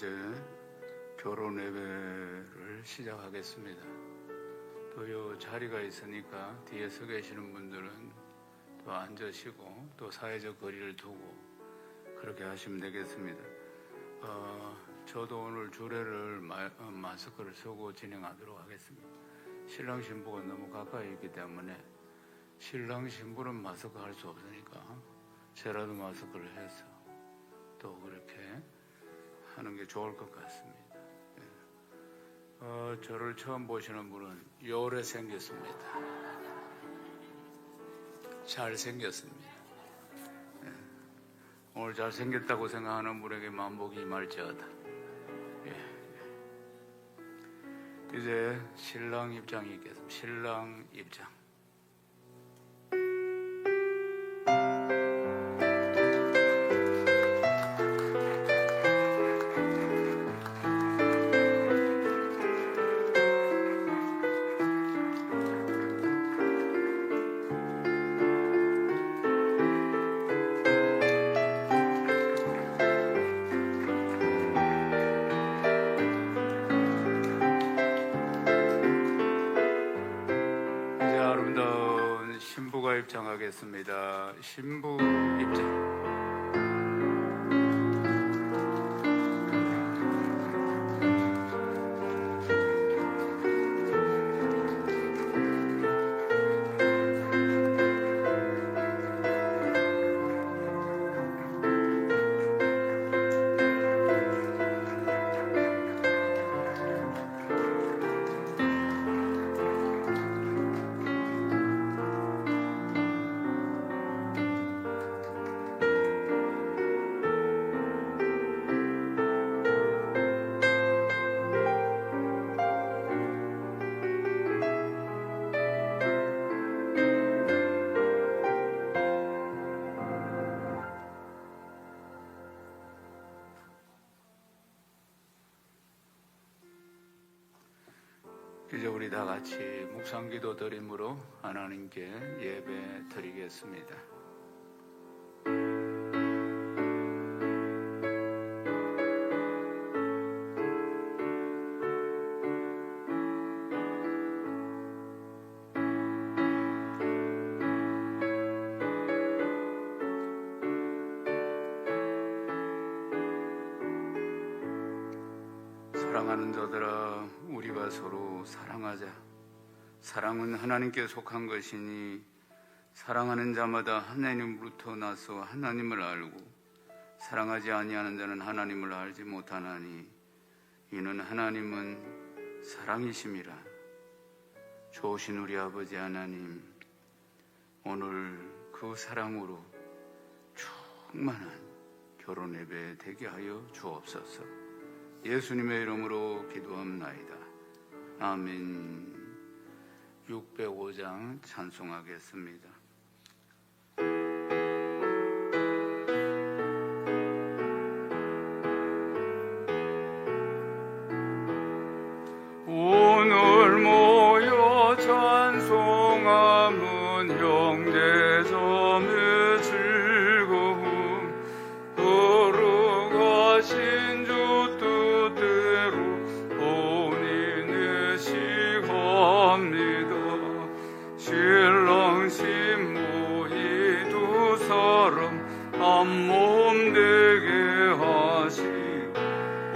이제 결혼 예배를 시작하겠습니다. 또 이 자리가 있으니까 뒤에 서 계시는 분들은 또 앉으시고 또 사회적 거리를 두고 그렇게 하시면 되겠습니다. 저도 오늘 주례를 마스크를 쓰고 진행하도록 하겠습니다. 신랑 신부가 너무 가까이 있기 때문에 신랑 신부는 마스크 할 수 없으니까 저라도 마스크를 해서 또 그렇게 하는 게 좋을 것 같습니다. 저를 처음 보시는 분은 요래 생겼습니다. 잘생겼습니다. 오늘 잘생겼다고 생각하는 분에게 만복이 임할지어다. 이제 신랑 입장이 있겠습니다. 신랑 입장. 입장하겠습니다. 신부 입장. 이제 우리 다 같이 묵상기도 드림으로 하나님께 예배 드리겠습니다. 사랑하는 자들아, 우리가 서로 사랑하자. 사랑은 하나님께 속한 것이니 사랑하는 자마다 하나님으로부터 나서 하나님을 알고 사랑하지 아니하는 자는 하나님을 알지 못하나니 이는 하나님은 사랑이심이라. 좋으신 우리 아버지 하나님, 오늘 그 사랑으로 충만한 결혼 예배 되게 하여 주옵소서. 예수님의 이름으로 기도합나이다. 아멘. 605장 찬송하겠습니다. 오늘 모여 찬송함은 형제자매 즐거움, 거룩하신 주 신랑 신부 이 두 사람 한 몸 되게 하시고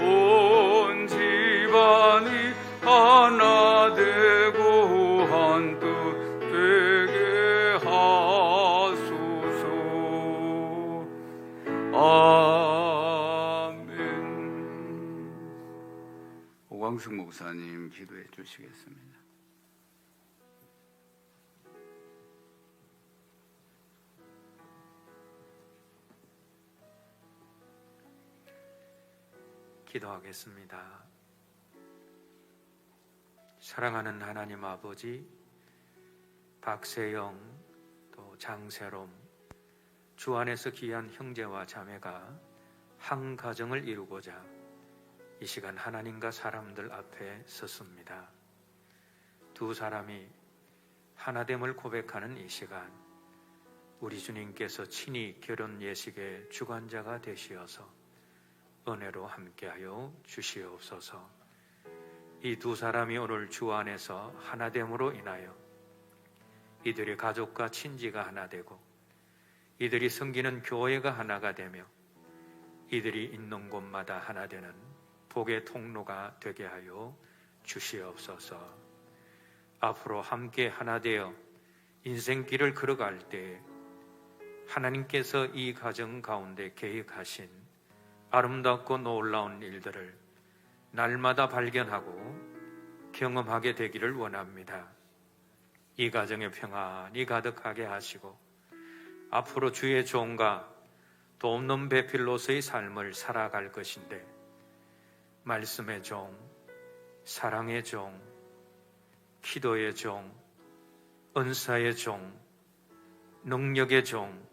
온 집안이 하나 되고 한 뜻 되게 하소서. 아멘. 오광숙 목사님 기도해 주시겠습니다. 기도하겠습니다. 사랑하는 하나님 아버지, 박세영 또 장세롬 주 안에서 귀한 형제와 자매가 한 가정을 이루고자 이 시간 하나님과 사람들 앞에 섰습니다. 두 사람이 하나됨을 고백하는 이 시간, 우리 주님께서 친히 결혼 예식의 주관자가 되시어서 은혜로 함께하여 주시옵소서. 이 두 사람이 오늘 주 안에서 하나됨으로 인하여 이들의 가족과 친지가 하나 되고 이들이 섬기는 교회가 하나가 되며 이들이 있는 곳마다 하나 되는 복의 통로가 되게 하여 주시옵소서. 앞으로 함께 하나 되어 인생길을 걸어갈 때 하나님께서 이 가정 가운데 계획하신 아름답고 놀라운 일들을 날마다 발견하고 경험하게 되기를 원합니다. 이 가정에 평안이 가득하게 하시고 앞으로 주의 종과 돕는 배필로서의 삶을 살아갈 것인데 말씀의 종, 사랑의 종, 기도의 종, 은사의 종, 능력의 종,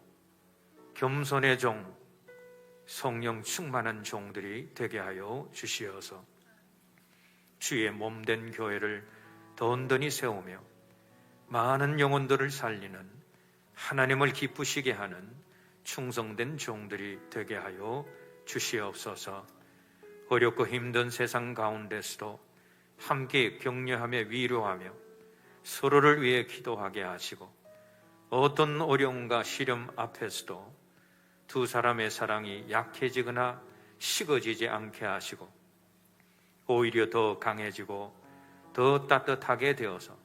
겸손의 종, 성령 충만한 종들이 되게 하여 주시어서 주의 몸된 교회를 든든히 세우며 많은 영혼들을 살리는 하나님을 기쁘시게 하는 충성된 종들이 되게 하여 주시옵소서. 어렵고 힘든 세상 가운데서도 함께 격려하며 위로하며 서로를 위해 기도하게 하시고 어떤 어려움과 시련 앞에서도 두 사람의 사랑이 약해지거나 식어지지 않게 하시고 오히려 더 강해지고 더 따뜻하게 되어서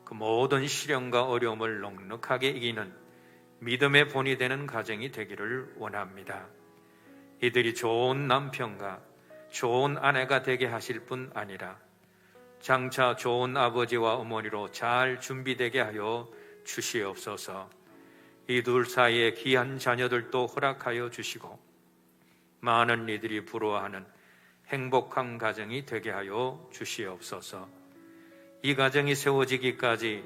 그 모든 시련과 어려움을 넉넉하게 이기는 믿음의 본이 되는 가정이 되기를 원합니다. 이들이 좋은 남편과 좋은 아내가 되게 하실 뿐 아니라 장차 좋은 아버지와 어머니로 잘 준비되게 하여 주시옵소서. 이 둘 사이에 귀한 자녀들도 허락하여 주시고 많은 이들이 부러워하는 행복한 가정이 되게 하여 주시옵소서. 이 가정이 세워지기까지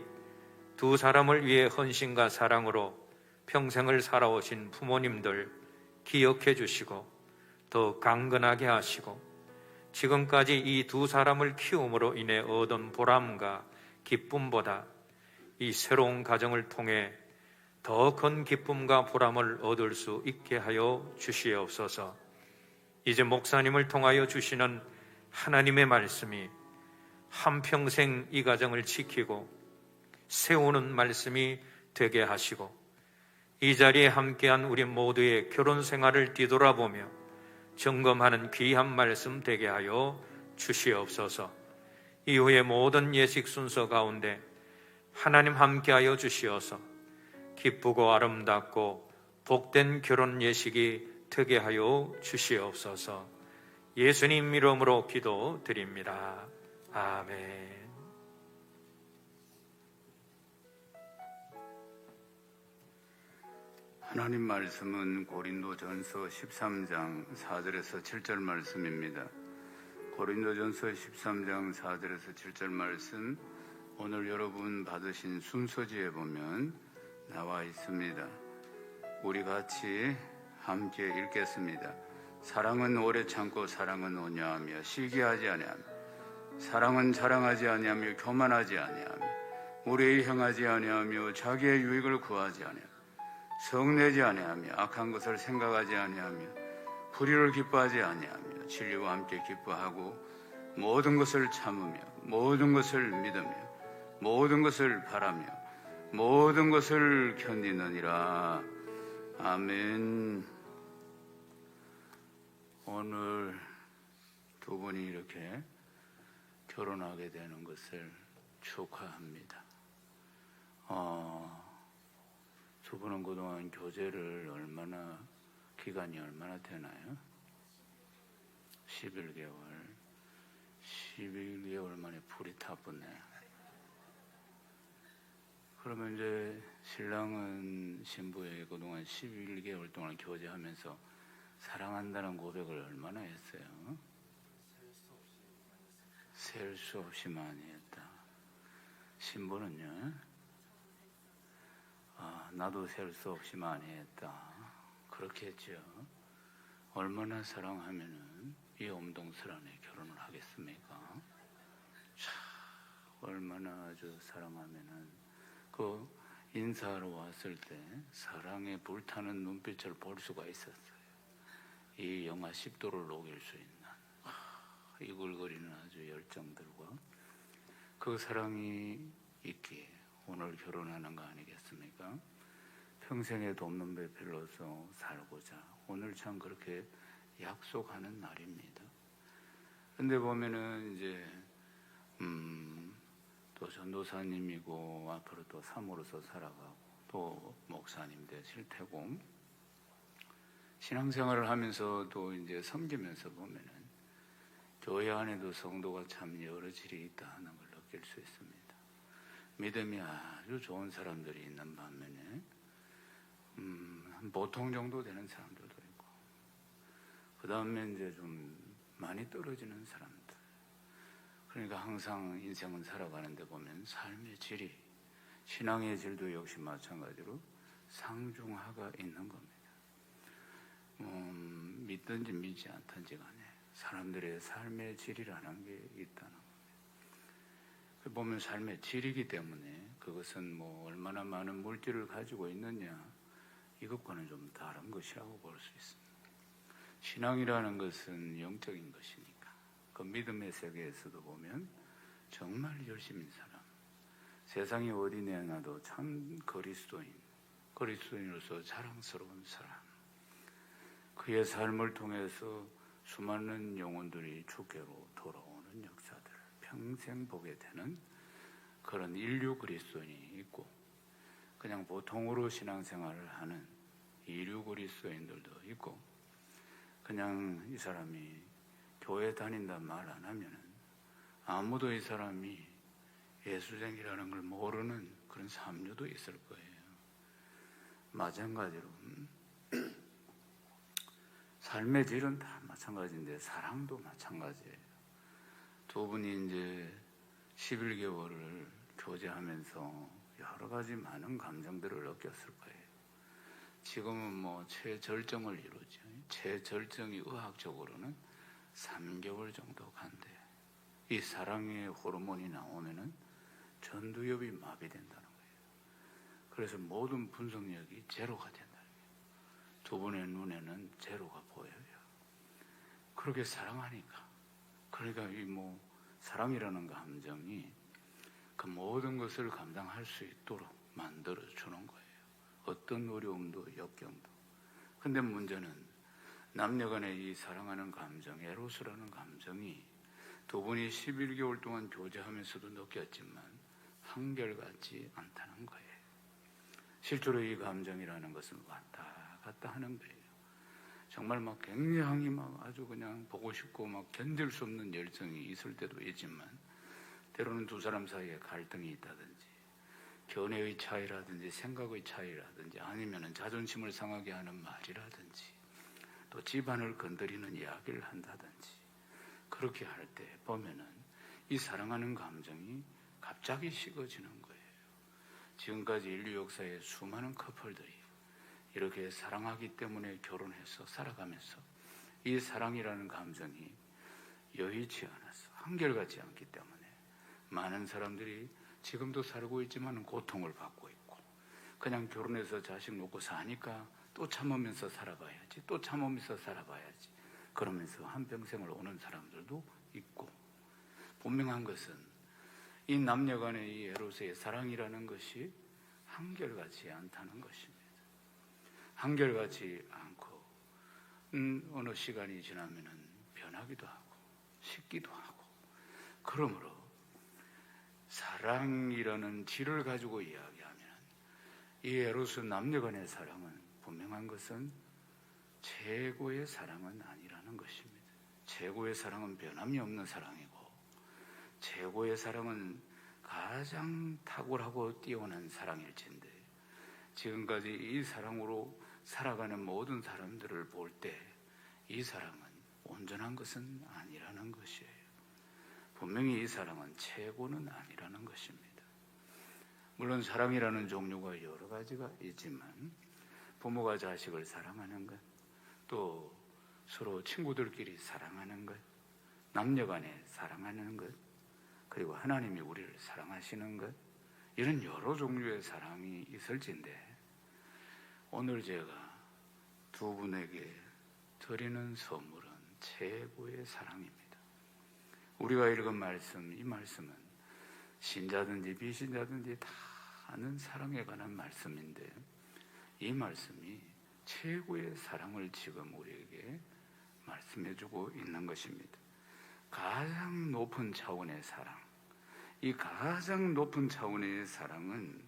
두 사람을 위해 헌신과 사랑으로 평생을 살아오신 부모님들 기억해 주시고 더 강건하게 하시고 지금까지 이 두 사람을 키움으로 인해 얻은 보람과 기쁨보다 이 새로운 가정을 통해 더 큰 기쁨과 보람을 얻을 수 있게 하여 주시옵소서. 이제 목사님을 통하여 주시는 하나님의 말씀이 한평생 이 가정을 지키고 세우는 말씀이 되게 하시고 이 자리에 함께한 우리 모두의 결혼 생활을 뒤돌아보며 점검하는 귀한 말씀 되게 하여 주시옵소서. 이후의 모든 예식 순서 가운데 하나님 함께하여 주시어서 기쁘고 아름답고 복된 결혼 예식이 되게 하여 주시옵소서. 예수님 이름으로 기도드립니다. 아멘. 하나님 말씀은 고린도전서 13장 4절에서 7절 말씀입니다. 고린도전서 13장 4절에서 7절 말씀, 오늘 여러분 받으신 순서지에 보면 나와 있습니다. 우리 같이 함께 읽겠습니다. 사랑은 오래 참고 사랑은 온유하며 시기하지 아니하며 사랑은 자랑하지 아니하며 교만하지 아니하며 오래 행하지 아니하며 자기의 유익을 구하지 아니하며 성내지 아니하며 악한 것을 생각하지 아니하며 불의를 기뻐하지 아니하며 진리와 함께 기뻐하고 모든 것을 참으며 모든 것을 믿으며 모든 것을 바라며 모든 것을 견디느니라. 아멘. 오늘 두 분이 이렇게 결혼하게 되는 것을 축하합니다. 두 분은 그동안 교제를 기간이 얼마나 되나요? 11개월. 11개월 만에 불이 타붙네. 그러면 이제 신랑은 신부에게 그동안 11개월 동안 교제하면서 사랑한다는 고백을 얼마나 했어요? 셀 수 없이 많이 했다. 신부는요? 나도 셀 수 없이 많이 했다. 그렇게 했죠. 얼마나 사랑하면은 이 엄동설 안에 결혼을 하겠습니까? 얼마나 아주 사랑하면은 그 인사하러 왔을 때 사랑에 불타는 눈빛을 볼 수가 있었어요. 이 영하 10도를 녹일 수 있는 이글거리는 아주 열정들과 그 사랑이 있기에 오늘 결혼하는 거 아니겠습니까? 평생에 돕는 배필로서 살고자 오늘 참 그렇게 약속하는 날입니다. 근데 보면은 이제 또 전도사님이고 앞으로 또 사모로서 살아가고 또 목사님 되실 테고 신앙생활을 하면서도 이제 섬기면서 보면은 교회 안에도 성도가 참 여러 질이 있다는 걸 느낄 수 있습니다. 믿음이 아주 좋은 사람들이 있는 반면에 한 보통 정도 되는 사람들도 있고 그 다음에 이제 좀 많이 떨어지는 사람들. 그러니까 항상 인생은 살아가는데 보면 삶의 질이 신앙의 질도 역시 마찬가지로 상중하가 있는 겁니다. 믿든지 믿지 않든지 간에 사람들의 삶의 질이라는 게 있다는 겁니다. 보면 삶의 질이기 때문에 그것은 뭐 얼마나 많은 물질을 가지고 있느냐 이것과는 좀 다른 것이라고 볼 수 있습니다. 신앙이라는 것은 영적인 것이니까 그 믿음의 세계에서도 보면 정말 열심인 사람, 세상이 어디 내놔도 참 그리스도인으로서 자랑스러운 사람, 그의 삶을 통해서 수많은 영혼들이 주께로 돌아오는 역사들을 평생 보게 되는 그런 인류 그리스도인이 있고 그냥 보통으로 신앙생활을 하는 이류 그리스도인들도 있고 그냥 이 사람이 교회 다닌다 말 안 하면은 아무도 이 사람이 예수쟁이라는 걸 모르는 그런 삼류도 있을 거예요. 마찬가지로 삶의 질은 다 마찬가지인데 사랑도 마찬가지예요. 두 분이 이제 11개월을 교제하면서 여러 가지 많은 감정들을 느꼈을 거예요. 지금은 뭐 최절정을 이루죠. 최절정이 의학적으로는 3개월 정도 간대. 이 사랑의 호르몬이 나오면은 전두엽이 마비된다는 거예요. 그래서 모든 분석력이 제로가 된다는 거예요. 두 분의 눈에는 제로가 보여요. 그렇게 사랑하니까. 그러니까 이 뭐 사랑이라는 감정이 그 모든 것을 감당할 수 있도록 만들어 주는 거예요. 어떤 어려움도 역경도. 근데 문제는 남녀간의 이 사랑하는 감정, 에로스라는 감정이 두 분이 11개월 동안 교제하면서도 느꼈지만 한결같지 않다는 거예요. 실제로 이 감정이라는 것은 왔다 갔다 하는 거예요. 정말 막 굉장히 막 아주 그냥 보고 싶고 막 견딜 수 없는 열정이 있을 때도 있지만 때로는 두 사람 사이에 갈등이 있다든지 견해의 차이라든지 생각의 차이라든지 아니면은 자존심을 상하게 하는 말이라든지 또 집안을 건드리는 이야기를 한다든지 그렇게 할 때 보면은 이 사랑하는 감정이 갑자기 식어지는 거예요. 지금까지 인류 역사의 수많은 커플들이 이렇게 사랑하기 때문에 결혼해서 살아가면서 이 사랑이라는 감정이 여의치 않아서 한결같지 않기 때문에 많은 사람들이 지금도 살고 있지만 고통을 받고 있고 그냥 결혼해서 자식 놓고 사니까 또 참으면서 살아봐야지 또 참으면서 살아봐야지 그러면서 한평생을 오는 사람들도 있고 분명한 것은 이 남녀간의 이 에로스의 사랑이라는 것이 한결같지 않다는 것입니다. 한결같이 않고 어느 시간이 지나면은 변하기도 하고 식기도 하고 그러므로 사랑이라는 질을 가지고 이야기하면 이 에로스 남녀간의 사랑은 분명한 것은 최고의 사랑은 아니라는 것입니다. 최고의 사랑은 변함이 없는 사랑이고 최고의 사랑은 가장 탁월하고 뛰어난 사랑일진데 지금까지 이 사랑으로 살아가는 모든 사람들을 볼 때 이 사랑은 온전한 것은 아니라는 것이에요. 분명히 이 사랑은 최고는 아니라는 것입니다. 물론 사랑이라는 종류가 여러 가지가 있지만 부모가 자식을 사랑하는 것, 또 서로 친구들끼리 사랑하는 것, 남녀간에 사랑하는 것, 그리고 하나님이 우리를 사랑하시는 것, 이런 여러 종류의 사랑이 있을진데 오늘 제가 두 분에게 드리는 선물은 최고의 사랑입니다. 우리가 읽은 말씀, 이 말씀은 신자든지 비신자든지 다 아는 사랑에 관한 말씀인데, 이 말씀이 최고의 사랑을 지금 우리에게 말씀해주고 있는 것입니다. 가장 높은 차원의 사랑, 이 가장 높은 차원의 사랑은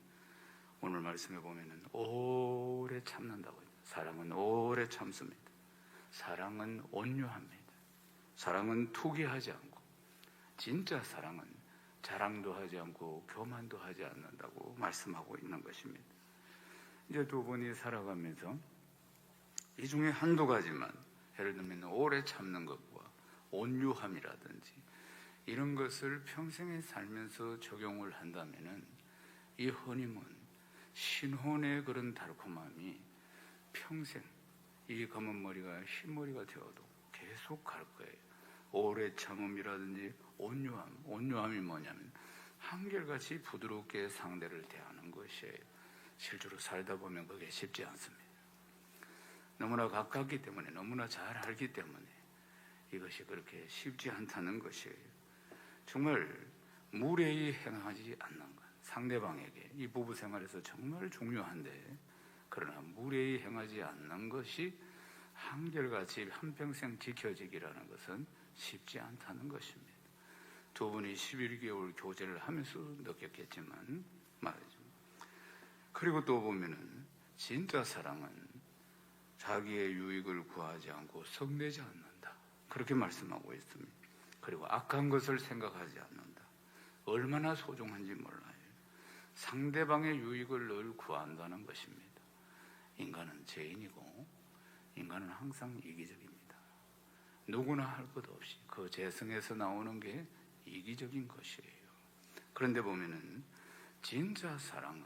오늘 말씀해 보면은 오래 참는다고 해요. 사랑은 오래 참습니다. 사랑은 온유합니다. 사랑은 투기하지 않고, 진짜 사랑은 자랑도 하지 않고 교만도 하지 않는다고 말씀하고 있는 것입니다. 이제 두 분이 살아가면서 이 중에 한두 가지만, 예를 들면 오래 참는 것과 온유함이라든지 이런 것을 평생에 살면서 적용을 한다면은 이 허님은 신혼의 그런 달콤함이 평생 이 검은 머리가 흰 머리가 되어도 계속 갈 거예요. 오래 참음이라든지 온유함이 뭐냐면 한결같이 부드럽게 상대를 대하는 것이에요. 실제로 살다 보면 그게 쉽지 않습니다. 너무나 가깝기 때문에, 너무나 잘 알기 때문에 이것이 그렇게 쉽지 않다는 것이에요. 정말 무례히 행하지 않는 것, 상대방에게 이 부부 생활에서 정말 중요한데, 그러나 무례히 행하지 않는 것이 한결같이 한평생 지켜지기라는 것은 쉽지 않다는 것입니다. 두 분이 11개월 교제를 하면서 느꼈겠지만 말이죠. 그리고 또 보면은 진짜 사랑은 자기의 유익을 구하지 않고 성내지 않는다, 그렇게 말씀하고 있습니다. 그리고 악한 것을 생각하지 않는다. 얼마나 소중한지 몰라요. 상대방의 유익을 늘 구한다는 것입니다. 인간은 죄인이고 인간은 항상 이기적입니다. 누구나 할 것 없이 그 재성에서 나오는 게 이기적인 것이에요. 그런데 보면은 진짜 사랑은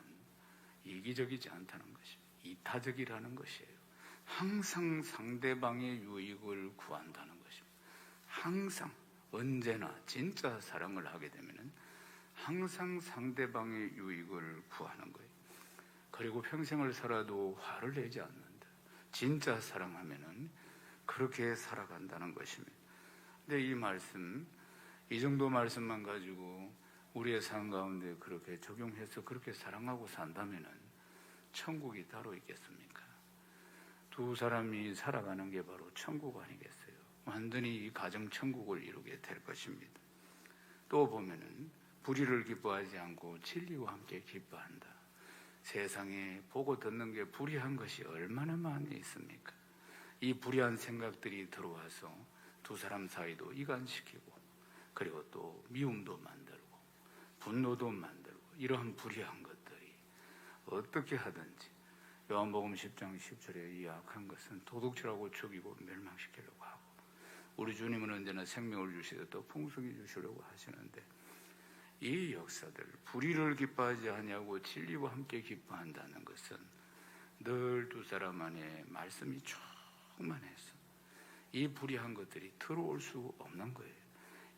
이기적이지 않다는 것입니다. 이타적이라는 것이에요. 항상 상대방의 유익을 구한다는 것입니다. 항상, 언제나 진짜 사랑을 하게 되면은 항상 상대방의 유익을 구하는 거예요. 그리고 평생을 살아도 화를 내지 않는다. 진짜 사랑하면은 그렇게 살아간다는 것입니다. 근데 이 말씀, 이 정도 말씀만 가지고 우리의 삶 가운데 그렇게 적용해서 그렇게 사랑하고 산다면은 천국이 따로 있겠습니까? 두 사람이 살아가는 게 바로 천국 아니겠어요? 완전히 이 가정 천국을 이루게 될 것입니다. 또 보면은 불의를 기뻐하지 않고 진리와 함께 기뻐한다. 세상에 보고 듣는 게 불의한 것이 얼마나 많이 있습니까? 이 불의한 생각들이 들어와서 두 사람 사이도 이간시키고, 그리고 또 미움도 만들고 분노도 만들고, 이러한 불의한 것들이 어떻게 하든지 요한복음 10장 10절에 이 악한 것은 도둑질하고 죽이고 멸망시키려고 하고, 우리 주님은 언제나 생명을 주시되 또 풍성히 주시려고 하시는데, 이 역사들, 불의를 기뻐하지 아니하고 진리와 함께 기뻐한다는 것은 늘 두 사람 안에 말씀이 충만해서 이 불의한 것들이 들어올 수 없는 거예요.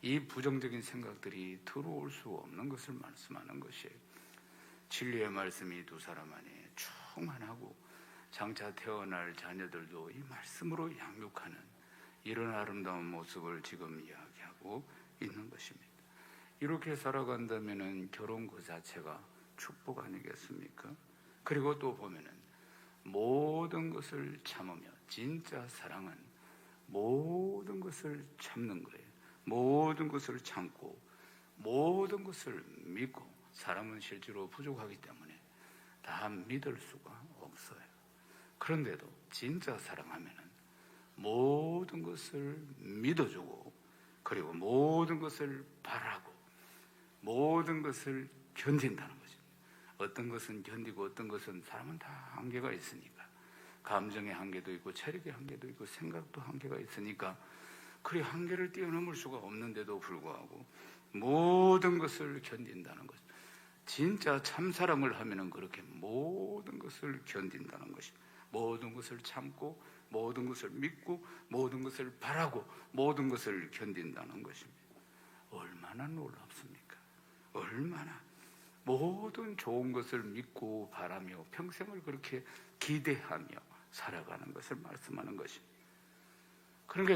이 부정적인 생각들이 들어올 수 없는 것을 말씀하는 것이에요. 진리의 말씀이 두 사람 안에 충만하고 장차 태어날 자녀들도 이 말씀으로 양육하는 이런 아름다운 모습을 지금 이야기하고 있는 것입니다. 이렇게 살아간다면 결혼 그 자체가 축복 아니겠습니까? 그리고 또 보면은 모든 것을 참으며, 진짜 사랑은 모든 것을 참는 거예요. 모든 것을 참고 모든 것을 믿고, 사람은 실제로 부족하기 때문에 다 믿을 수가 없어요. 그런데도 진짜 사랑하면은 모든 것을 믿어주고, 그리고 모든 것을 바라고 모든 것을 견딘다는 것입니다. 어떤 것은 견디고 어떤 것은, 사람은 다 한계가 있으니까, 감정의 한계도 있고 체력의 한계도 있고 생각도 한계가 있으니까 그 한계를 뛰어넘을 수가 없는데도 불구하고 모든 것을 견딘다는 것. 진짜 참사랑을 하면은 그렇게 모든 것을 견딘다는 것입니다. 모든 것을 참고 모든 것을 믿고 모든 것을 바라고 모든 것을 견딘다는 것입니다. 얼마나 놀랍습니까? 얼마나 모든 좋은 것을 믿고 바라며 평생을 그렇게 기대하며 살아가는 것을 말씀하는 것입니다. 그러니까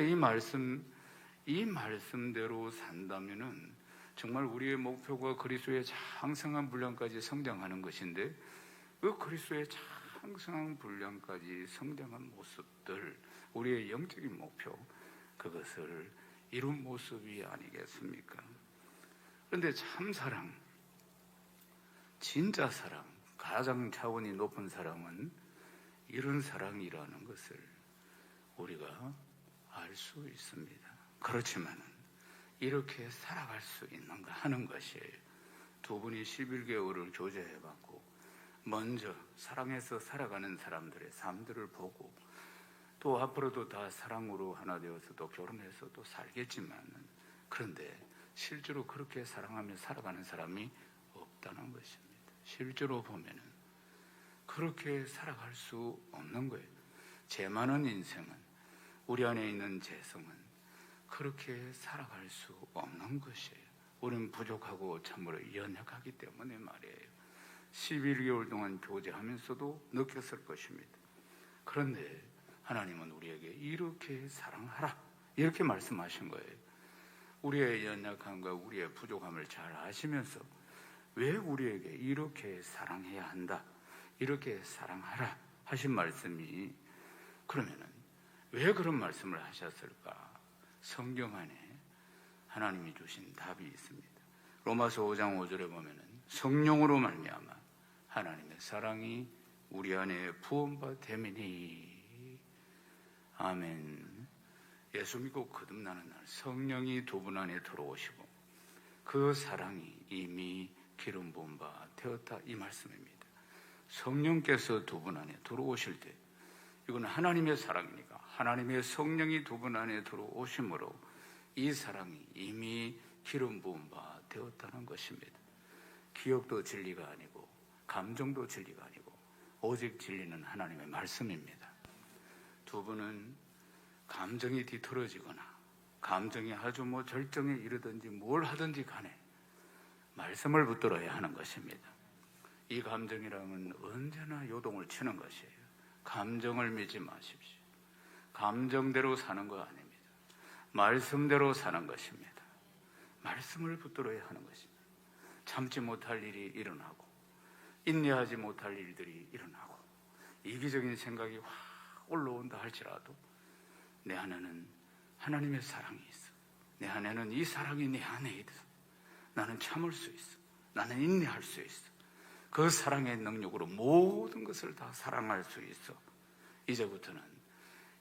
이 말씀대로 산다면은 정말 우리의 목표가 그리스도의 장성한 분량까지 성장하는 것인데, 그 그리스도의 장성한 분량까지 성장한 모습들, 우리의 영적인 목표, 그것을 이룬 모습이 아니겠습니까? 그런데 참 사랑, 진짜 사랑, 가장 차원이 높은 사랑은 이런 사랑이라는 것을 우리가 알 수 있습니다. 그렇지만 이렇게 살아갈 수 있는가 하는 것이에요. 두 분이 11개월을 교제해봤고 먼저 사랑해서 살아가는 사람들의 삶들을 보고, 또 앞으로도 다 사랑으로 하나 되어서 또 결혼해서 또 살겠지만, 그런데 실제로 그렇게 사랑하며 살아가는 사람이 없다는 것입니다. 실제로 보면은 그렇게 살아갈 수 없는 거예요. 죄 많은 인생은, 우리 안에 있는 죄성은 그렇게 살아갈 수 없는 것이에요. 우리는 부족하고 참으로 연약하기 때문에 말이에요. 11개월 동안 교제하면서도 느꼈을 것입니다. 그런데 하나님은 우리에게 이렇게 사랑하라, 이렇게 말씀하신 거예요. 우리의 연약함과 우리의 부족함을 잘 아시면서 왜 우리에게 이렇게 사랑해야 한다, 이렇게 사랑하라 하신 말씀이, 그러면은 왜 그런 말씀을 하셨을까? 성경 안에 하나님이 주신 답이 있습니다. 로마서 5장 5절에 보면은 성령으로 말미암아 하나님의 사랑이 우리 안에 부음바 되미니. 아멘. 예수 믿고 거듭나는 날 성령이 두 분 안에 들어오시고 그 사랑이 이미 기름 부은 바 되었다, 이 말씀입니다. 성령께서 두 분 안에 들어오실 때, 이건 하나님의 사랑이니까 하나님의 성령이 두 분 안에 들어오심으로 이 사랑이 이미 기름 부은 바 되었다는 것입니다. 기억도 진리가 아니고 감정도 진리가 아니고 오직 진리는 하나님의 말씀입니다. 두 분은 감정이 뒤틀어지거나 감정이 아주 절정에 이르든지 뭘 하든지 간에 말씀을 붙들어야 하는 것입니다. 이 감정이라면 언제나 요동을 치는 것이에요. 감정을 믿지 마십시오. 감정대로 사는 거 아닙니다. 말씀대로 사는 것입니다. 말씀을 붙들어야 하는 것입니다. 참지 못할 일이 일어나고 인내하지 못할 일들이 일어나고 이기적인 생각이 확 올라온다 할지라도 내 안에는 하나님의 사랑이 있어. 내 안에는 이 사랑이 내 안에 있어. 나는 참을 수 있어. 나는 인내할 수 있어. 그 사랑의 능력으로 모든 것을 다 사랑할 수 있어. 이제부터는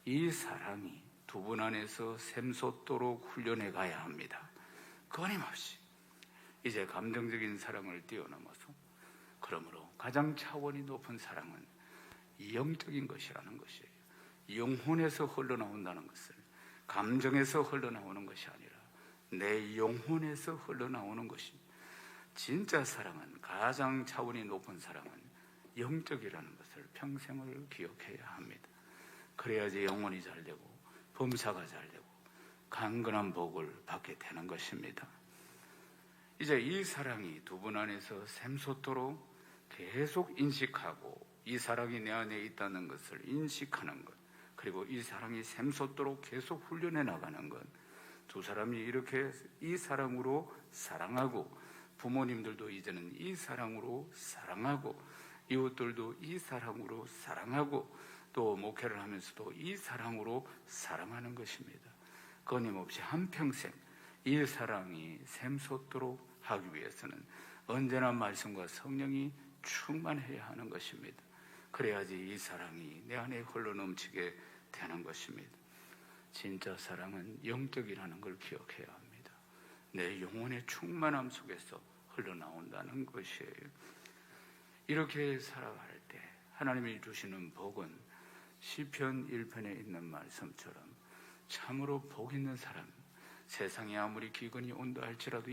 이 사랑이 두 분 안에서 샘솟도록 훈련해 가야 합니다. 끊임없이. 이제 감정적인 사랑을 뛰어넘어서, 그러므로 가장 차원이 높은 사랑은 영적인 것이라는 것이에요. 영혼에서 흘러나온다는 것을, 감정에서 흘러나오는 것이 아니라 내 영혼에서 흘러나오는 것입니다. 진짜 사랑은, 가장 차원이 높은 사랑은 영적이라는 것을 평생을 기억해야 합니다. 그래야지 영혼이 잘 되고 범사가 잘 되고 강건한 복을 받게 되는 것입니다. 이제 이 사랑이 두 분 안에서 샘솟도록 계속 인식하고, 이 사랑이 내 안에 있다는 것을 인식하는 것, 그리고 이 사랑이 샘솟도록 계속 훈련해 나가는 것, 두 사람이 이렇게 이 사랑으로 사랑하고, 부모님들도 이제는 이 사랑으로 사랑하고, 이웃들도 이 사랑으로 사랑하고, 또 목회를 하면서도 이 사랑으로 사랑하는 것입니다. 끊임없이 한평생 이 사랑이 샘솟도록 하기 위해서는 언제나 말씀과 성령이 충만해야 하는 것입니다. 그래야지 이 사랑이 내 안에 흘러넘치게 되는 것입니다. 진짜 사랑은 영적이라는 걸 기억해야 합니다. 내 영혼의 충만함 속에서 흘러나온다는 것이에요. 이렇게 살아갈 때 하나님이 주시는 복은 시편 1편에 있는 말씀처럼 참으로 복 있는 사람, 세상에 아무리 기근이 온다 할지라도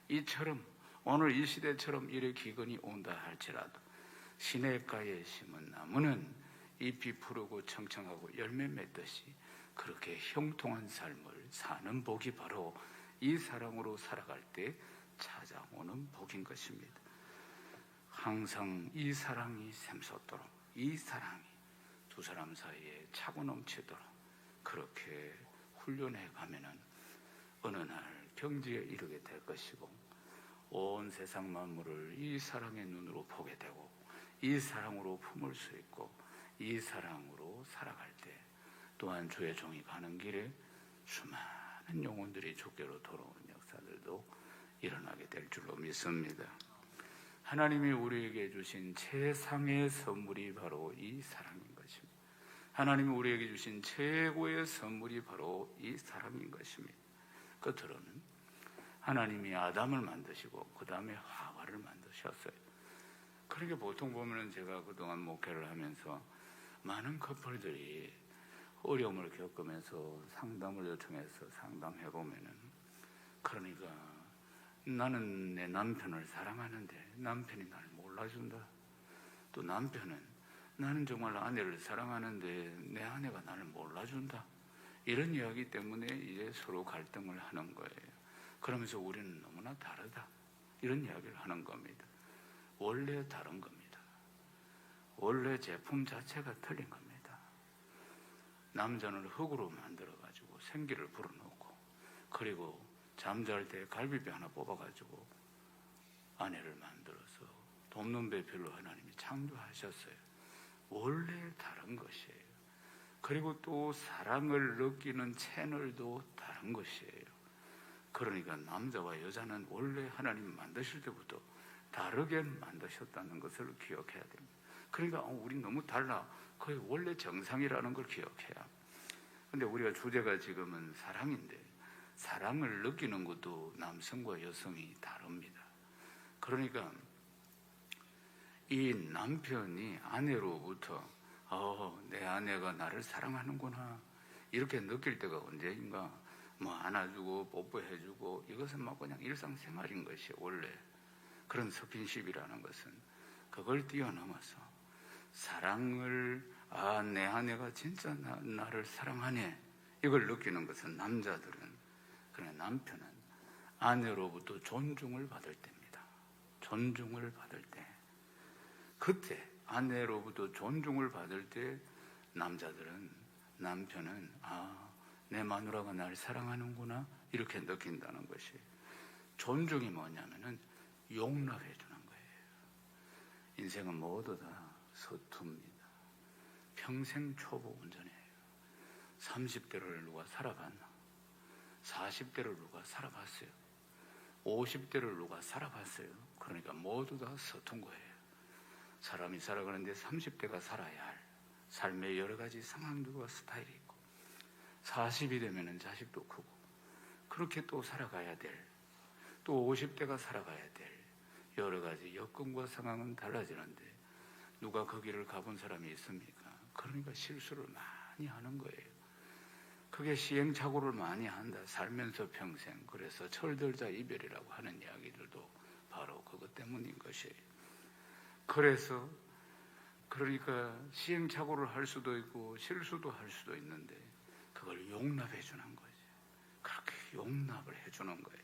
이처럼 오늘 이 시대처럼 이래 기근이 온다 할지라도 시냇가에 심은 나무는 잎이 푸르고 청청하고 열매 맺듯이 그렇게 형통한 삶을 사는 복이 바로 이 사랑으로 살아갈 때 찾아오는 복인 것입니다. 항상 이 사랑이 샘솟도록, 이 사랑이 두 사람 사이에 차고 넘치도록 그렇게 훈련해 가면은 어느 날 경지에 이르게 될 것이고 온 세상 만물을 이 사랑의 눈으로 보게 되고 이 사랑으로 품을 수 있고 이 사랑으로 살아갈 때 또한 주의 종이 가는 길에 수많은 영혼들이 주께로 돌아오는 역사들도 일어나게 될 줄로 믿습니다. 하나님이 우리에게 주신 최상의 선물이 바로 이 사랑인 것입니다. 하나님이 우리에게 주신 최고의 선물이 바로 이 사랑인 것입니다. 끝으로는 하나님이 아담을 만드시고 그 다음에 하와를 만드셨어요. 그러니까 보통 보면은 제가 그동안 목회를 하면서 많은 커플들이 어려움을 겪으면서 상담을 요청해서 상담해 보면은 그러니까 나는 내 남편을 사랑하는데 남편이 나를 몰라준다. 또 남편은 나는 정말 아내를 사랑하는데 내 아내가 나를 몰라준다. 이런 이야기 때문에 이제 서로 갈등을 하는 거예요. 그러면서 우리는 너무나 다르다. 이런 이야기를 하는 겁니다. 원래 다른 겁니다. 원래 제품 자체가 틀린 겁니다. 남자는 흙으로 만들어가지고 생기를 불어넣고 그리고 잠잘 때 갈비뼈 하나 뽑아가지고 아내를 만들어서 돕는 배필로 하나님이 창조하셨어요. 원래 다른 것이에요. 그리고 또 사랑을 느끼는 채널도 다른 것이에요. 그러니까 남자와 여자는 원래 하나님 만드실 때부터 다르게 만드셨다는 것을 기억해야 됩니다. 그러니까 우리 너무 달라. 그게 원래 정상이라는 걸 기억해야. 근데 우리가 주제가 지금은 사랑인데 사랑을 느끼는 것도 남성과 여성이 다릅니다. 그러니까 이 남편이 아내로부터 내 아내가 나를 사랑하는구나 이렇게 느낄 때가 언제인가. 뭐 안아주고 뽀뽀해주고 이것은 막 그냥 일상생활인 것이 원래 그런 스킨십이라는 것은 그걸 뛰어넘어서 사랑을 내 아내가 진짜 나를 사랑하네 이걸 느끼는 것은 남자들은 그러나 남편은 아내로부터 존중을 받을 때입니다. 존중을 받을 때 그때 아내로부터 존중을 받을 때 남편은 내 마누라가 나를 사랑하는구나 이렇게 느낀다는 것이 존중이 뭐냐면은 용납해 주는 거예요. 인생은 모두 다 서투입니다. 평생 초보 운전이에요. 30대를 누가 살아봤나? 40대를 누가 살아봤어요? 50대를 누가 살아봤어요? 그러니까 모두 다 서툰 거예요. 사람이 살아가는데 30대가 살아야 할 삶의 여러 가지 상황들과 스타일이 있고 40이 되면 자식도 크고 그렇게 또 살아가야 될 또 50대가 살아가야 될 여러 가지 여건과 상황은 달라지는데 누가 그 길을 가본 사람이 있습니까? 그러니까 실수를 많이 하는 거예요. 그게 시행착오를 많이 한다. 살면서 평생. 그래서 철들자 이별이라고 하는 이야기들도 바로 그것 때문인 것이에요. 그러니까 시행착오를 할 수도 있고 실수도 할 수도 있는데 그걸 용납해 주는 거죠. 그렇게 용납을 해주는 거예요.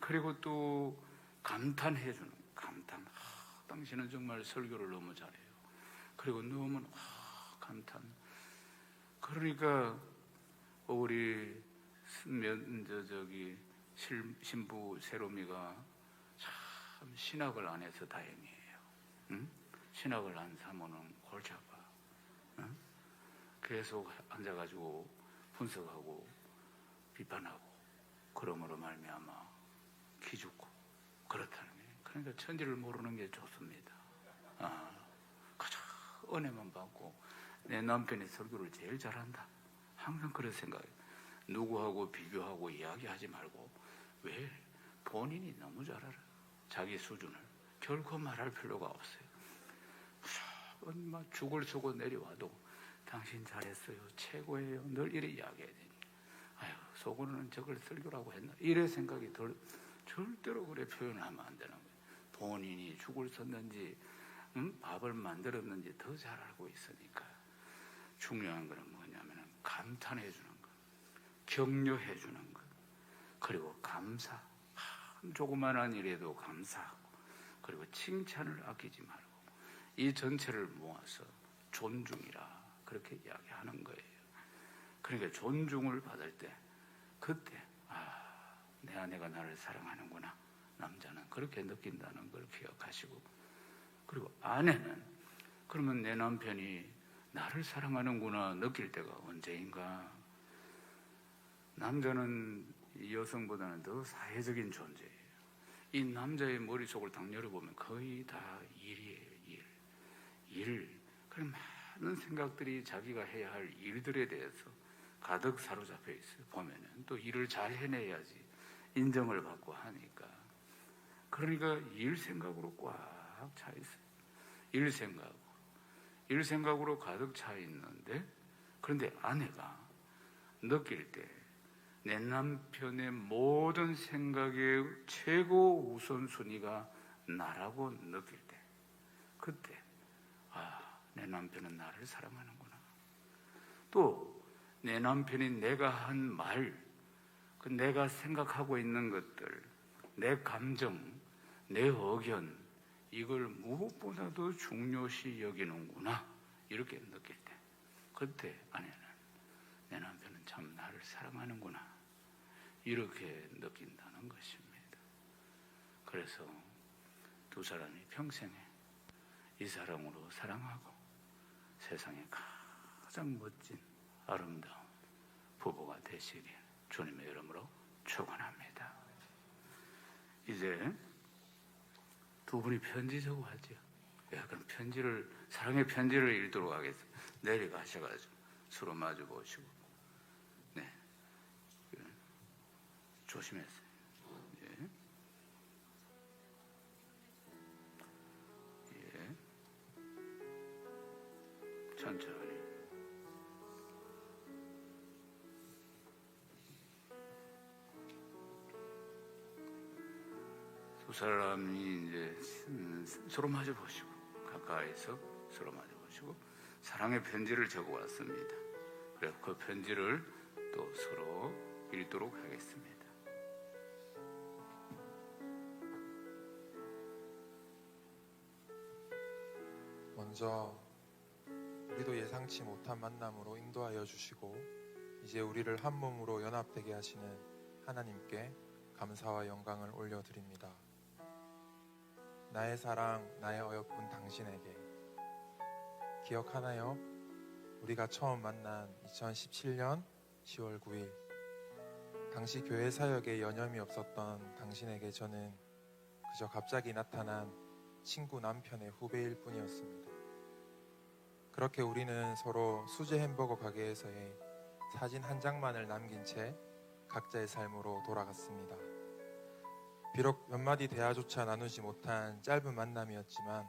그리고 또 감탄해 주는 거예요. 감탄. 당신은 정말 설교를 너무 잘해요. 그리고 너무 감탄. 그러니까 우리 신부 세롬이가 참 신학을 안 해서 다행이에요. 응? 신학을 안 사면은 골치 아파. 응? 계속 앉아가지고 분석하고 비판하고 그러므로 말미암아 기죽고 그렇다는 거예요. 그러니까 천지를 모르는 게 좋습니다. 가장 은혜만 받고 내 남편이 설교를 제일 잘한다. 항상 그런 생각이에요. 누구하고 비교하고 이야기하지 말고 왜 본인이 너무 잘 알아. 자기 수준을 결코 말할 필요가 없어요. 얼마 죽을 쓰고 내려와도 당신 잘했어요. 최고예요. 늘 이래 이야기해야 되니. 속으로는 저걸 설교라고 했나? 이래 생각이 절대로 그래 표현하면 안 되는 거예요. 본인이 죽을 썼는지 밥을 만들었는지 더 잘 알고 있으니까. 중요한 거는 뭐냐면 감탄해 주는 것, 격려해 주는 것, 그리고 감사. 조그만한 일에도 감사하고 그리고 칭찬을 아끼지 말고 이 전체를 모아서 존중이라 그렇게 이야기하는 거예요. 그러니까 존중을 받을 때 그때 내 아내가 나를 사랑하는구나. 남자는 그렇게 느낀다는 걸 기억하시고, 그리고 아내는 그러면 내 남편이 나를 사랑하는구나 느낄 때가 언제인가. 남자는 여성보다는 더 사회적인 존재예요. 이 남자의 머릿속을 딱 열어보면 거의 다 일이에요. 일. 그런 많은 생각들이 자기가 해야 할 일들에 대해서 가득 사로잡혀 있어요. 보면은 또 일을 잘 해내야지 인정을 받고 하니까. 그러니까 일 생각으로 꽉 차 있어요. 일 생각으로 가득 차 있는데, 그런데 아내가 느낄 때 내 남편의 모든 생각의 최고 우선순위가 나라고 느낄 때, 그때 내 남편은 나를 사랑하는구나. 또 내 남편이 내가 한 말, 그 내가 생각하고 있는 것들, 내 감정, 내 의견, 이걸 무엇보다도 중요시 여기는구나. 이렇게 느낄 때, 그때 아내는 내 남편은 참 나를 사랑하는구나. 이렇게 느낀다는 것입니다. 그래서 두 사람이 평생에 이 사람으로 사랑하고 세상에 가장 멋진 아름다운 부부가 되시길 주님의 이름으로 축원합니다. 이제 두 분이 편지 적어하죠. 그럼 사랑의 편지를 읽도록 하겠습니다. 내려가셔가지고 서로 마주 보시고, 네, 조심했어요. 예, 천천히. 두 사람이 이제 서로 마주 보시고, 가까이서 서로 마주 보시고 사랑의 편지를 적어 왔습니다. 그래서 그 편지를 또 서로 읽도록 하겠습니다. 먼저 우리도 예상치 못한 만남으로 인도하여 주시고 이제 우리를 한 몸으로 연합되게 하시는 하나님께 감사와 영광을 올려드립니다. 나의 사랑, 나의 어여쁜 당신에게 기억하나요? 우리가 처음 만난 2017년 10월 9일, 당시 교회 사역에 여념이 없었던 당신에게 저는 그저 갑자기 나타난 친구 남편의 후배일 뿐이었습니다. 그렇게 우리는 서로 수제 햄버거 가게에서의 사진 한 장만을 남긴 채 각자의 삶으로 돌아갔습니다. 비록 몇 마디 대화조차 나누지 못한 짧은 만남이었지만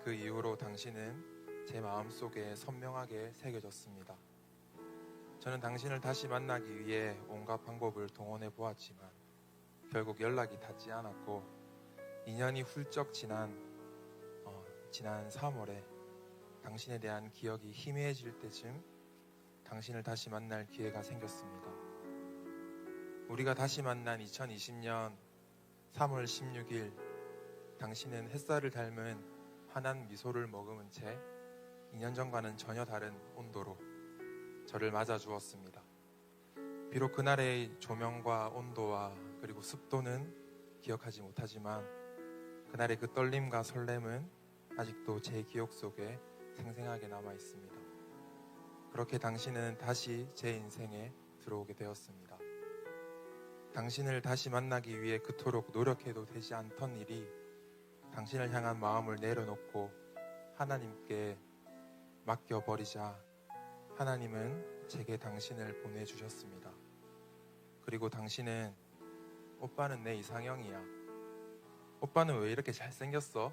그 이후로 당신은 제 마음속에 선명하게 새겨졌습니다. 저는 당신을 다시 만나기 위해 온갖 방법을 동원해 보았지만 결국 연락이 닿지 않았고 2년이 훌쩍 지난 3월에 당신에 대한 기억이 희미해질 때쯤 당신을 다시 만날 기회가 생겼습니다. 우리가 다시 만난 2020년 3월 16일, 당신은 햇살을 닮은 환한 미소를 머금은 채 2년 전과는 전혀 다른 온도로 저를 맞아주었습니다. 비록 그날의 조명과 온도와 그리고 습도는 기억하지 못하지만 그날의 그 떨림과 설렘은 아직도 제 기억 속에 생생하게 남아 있습니다. 그렇게 당신은 다시 제 인생에 들어오게 되었습니다. 당신을 다시 만나기 위해 그토록 노력해도 되지 않던 일이 당신을 향한 마음을 내려놓고 하나님께 맡겨버리자 하나님은 제게 당신을 보내주셨습니다. 그리고 당신은 오빠는 내 이상형이야. 오빠는 왜 이렇게 잘생겼어?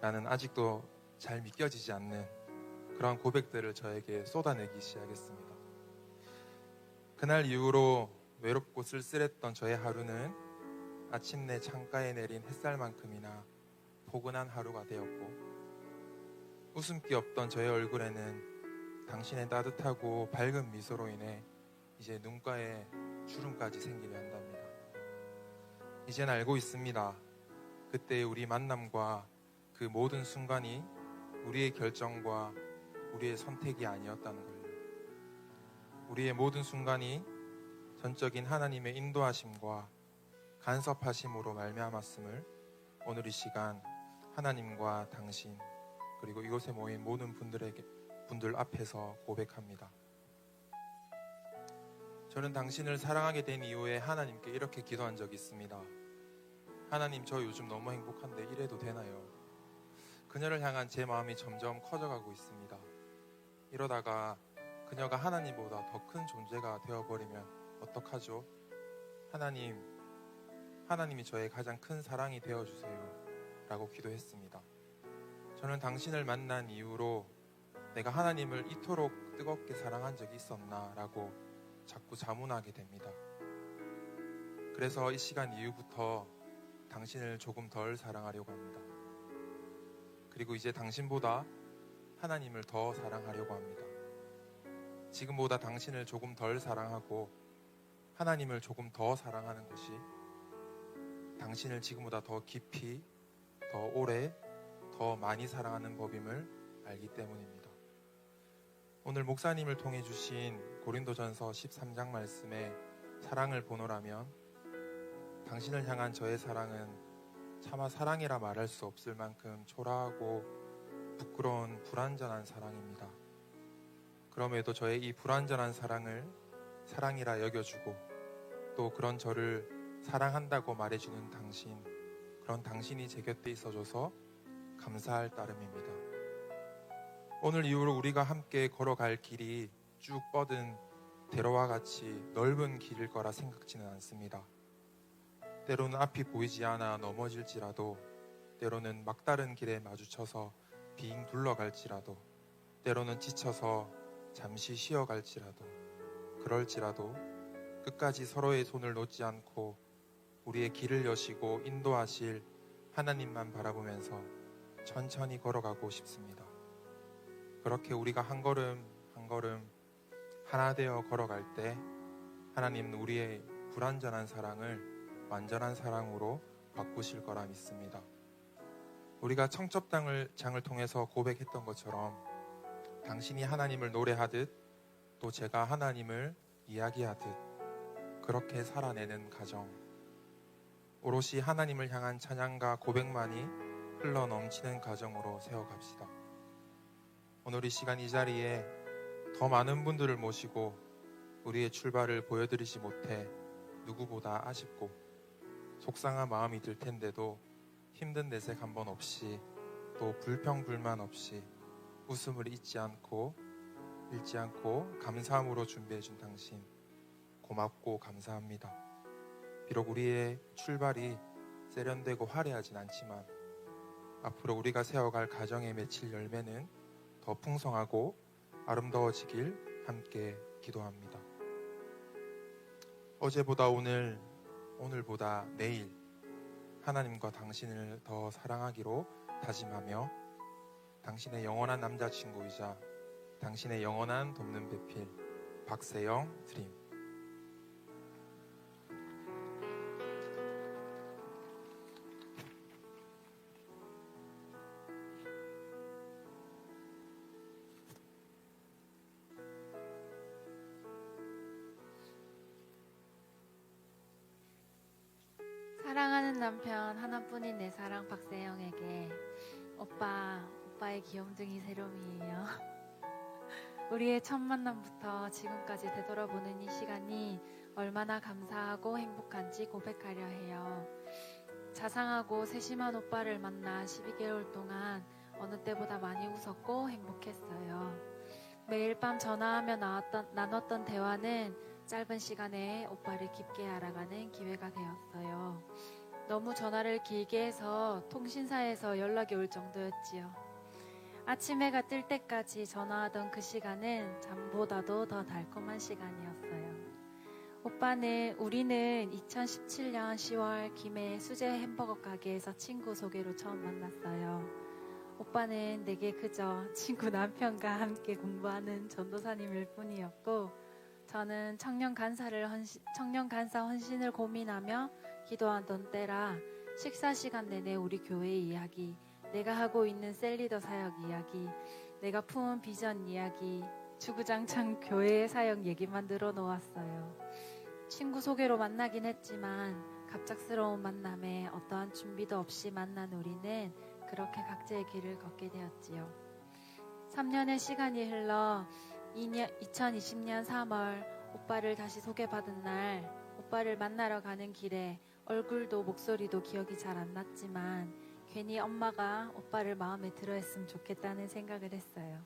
나는 아직도 잘 믿겨지지 않는 그런 고백들을 저에게 쏟아내기 시작했습니다. 그날 이후로 외롭고 쓸쓸했던 저의 하루는 아침내 창가에 내린 햇살만큼이나 포근한 하루가 되었고 웃음기 없던 저의 얼굴에는 당신의 따뜻하고 밝은 미소로 인해 이제 눈가에 주름까지 생기려 한답니다. 이젠 알고 있습니다. 그때의 우리 만남과 그 모든 순간이 우리의 결정과 우리의 선택이 아니었다는 걸요. 우리의 모든 순간이 전적인 하나님의 인도하심과 간섭하심으로 말미암았음을 오늘 이 시간 하나님과 당신 그리고 이곳에 모인 모든 분들 앞에서 고백합니다. 저는 당신을 사랑하게 된 이후에 하나님께 이렇게 기도한 적이 있습니다. 하나님, 저 요즘 너무 행복한데 이래도 되나요? 그녀를 향한 제 마음이 점점 커져가고 있습니다. 이러다가 그녀가 하나님보다 더 큰 존재가 되어버리면 어떡하죠? 하나님이 저의 가장 큰 사랑이 되어주세요 라고 기도했습니다. 저는 당신을 만난 이후로 내가 하나님을 이토록 뜨겁게 사랑한 적이 있었나 라고 자꾸 자문하게 됩니다. 그래서 이 시간 이후부터 당신을 조금 덜 사랑하려고 합니다. 그리고 이제 당신보다 하나님을 더 사랑하려고 합니다. 지금보다 당신을 조금 덜 사랑하고 하나님을 조금 더 사랑하는 것이 당신을 지금보다 더 깊이, 더 오래, 더 많이 사랑하는 법임을 알기 때문입니다. 오늘 목사님을 통해 주신 고린도전서 13장 말씀에 사랑을 보노라면 당신을 향한 저의 사랑은 차마 사랑이라 말할 수 없을 만큼 초라하고 부끄러운 불완전한 사랑입니다. 그럼에도 저의 이 불완전한 사랑을 사랑이라 여겨주고 또 그런 저를 사랑한다고 말해주는 당신, 그런 당신이 제 곁에 있어줘서 감사할 따름입니다. 오늘 이후로 우리가 함께 걸어갈 길이 쭉 뻗은 대로와 같이 넓은 길일 거라 생각지는 않습니다. 때로는 앞이 보이지 않아 넘어질지라도, 때로는 막다른 길에 마주쳐서 빙 둘러갈지라도, 때로는 지쳐서 잠시 쉬어갈지라도, 그럴지라도 끝까지 서로의 손을 놓지 않고 우리의 길을 여시고 인도하실 하나님만 바라보면서 천천히 걸어가고 싶습니다. 그렇게 우리가 한 걸음 한 걸음 하나 되어 걸어갈 때 하나님은 우리의 불완전한 사랑을 완전한 사랑으로 바꾸실 거라 믿습니다. 우리가 청첩장을 통해서 고백했던 것처럼 당신이 하나님을 노래하듯 또 제가 하나님을 이야기하듯 그렇게 살아내는 가정, 오롯이 하나님을 향한 찬양과 고백만이 흘러 넘치는 가정으로 세워갑시다. 오늘 이 시간 이 자리에 더 많은 분들을 모시고 우리의 출발을 보여드리지 못해 누구보다 아쉽고 속상한 마음이 들 텐데도 힘든 내색 한 번 없이 또 불평불만 없이 웃음을 잃지 않고 감사함으로 준비해준 당신 고맙고 감사합니다. 비록 우리의 출발이 세련되고 화려하진 않지만 앞으로 우리가 세워갈 가정에 맺힐 열매는 더 풍성하고 아름다워지길 함께 기도합니다. 어제보다 오늘, 오늘보다 내일 하나님과 당신을 더 사랑하기로 다짐하며 당신의 영원한 남자친구이자 당신의 영원한 돕는 배필 박세영 드림. 사랑하는 남편 하나뿐인 내 사랑 박세영에게 오빠의 귀염둥이 세롬이에요. 우리의 첫 만남부터 지금까지 되돌아보는 이 시간이 얼마나 감사하고 행복한지 고백하려 해요. 자상하고 세심한 오빠를 만나 12개월 동안 어느 때보다 많이 웃었고 행복했어요. 매일 밤 전화하며 나눴던 대화는 짧은 시간에 오빠를 깊게 알아가는 기회가 되었어요. 너무 전화를 길게 해서 통신사에서 연락이 올 정도였지요. 아침 해가 뜰 때까지 전화하던 그 시간은 잠보다도 더 달콤한 시간이었어요. 우리는 2017년 10월 김해 수제 햄버거 가게에서 친구 소개로 처음 만났어요. 오빠는 내게 그저 친구 남편과 함께 공부하는 전도사님일 뿐이었고, 저는 청년 간사 헌신을 고민하며 기도하던 때라 식사 시간 내내 우리 교회 이야기, 내가 하고 있는 셀리더 사역 이야기, 내가 품은 비전 이야기, 주구장창 교회 사역 얘기만 늘어놓았어요. 친구 소개로 만나긴 했지만 갑작스러운 만남에 어떠한 준비도 없이 만난 우리는 그렇게 각자의 길을 걷게 되었지요. 3년의 시간이 흘러 2020년 3월 오빠를 다시 소개받은 날, 오빠를 만나러 가는 길에 얼굴도 목소리도 기억이 잘 안 났지만 괜히 엄마가 오빠를 마음에 들어 했으면 좋겠다는 생각을 했어요.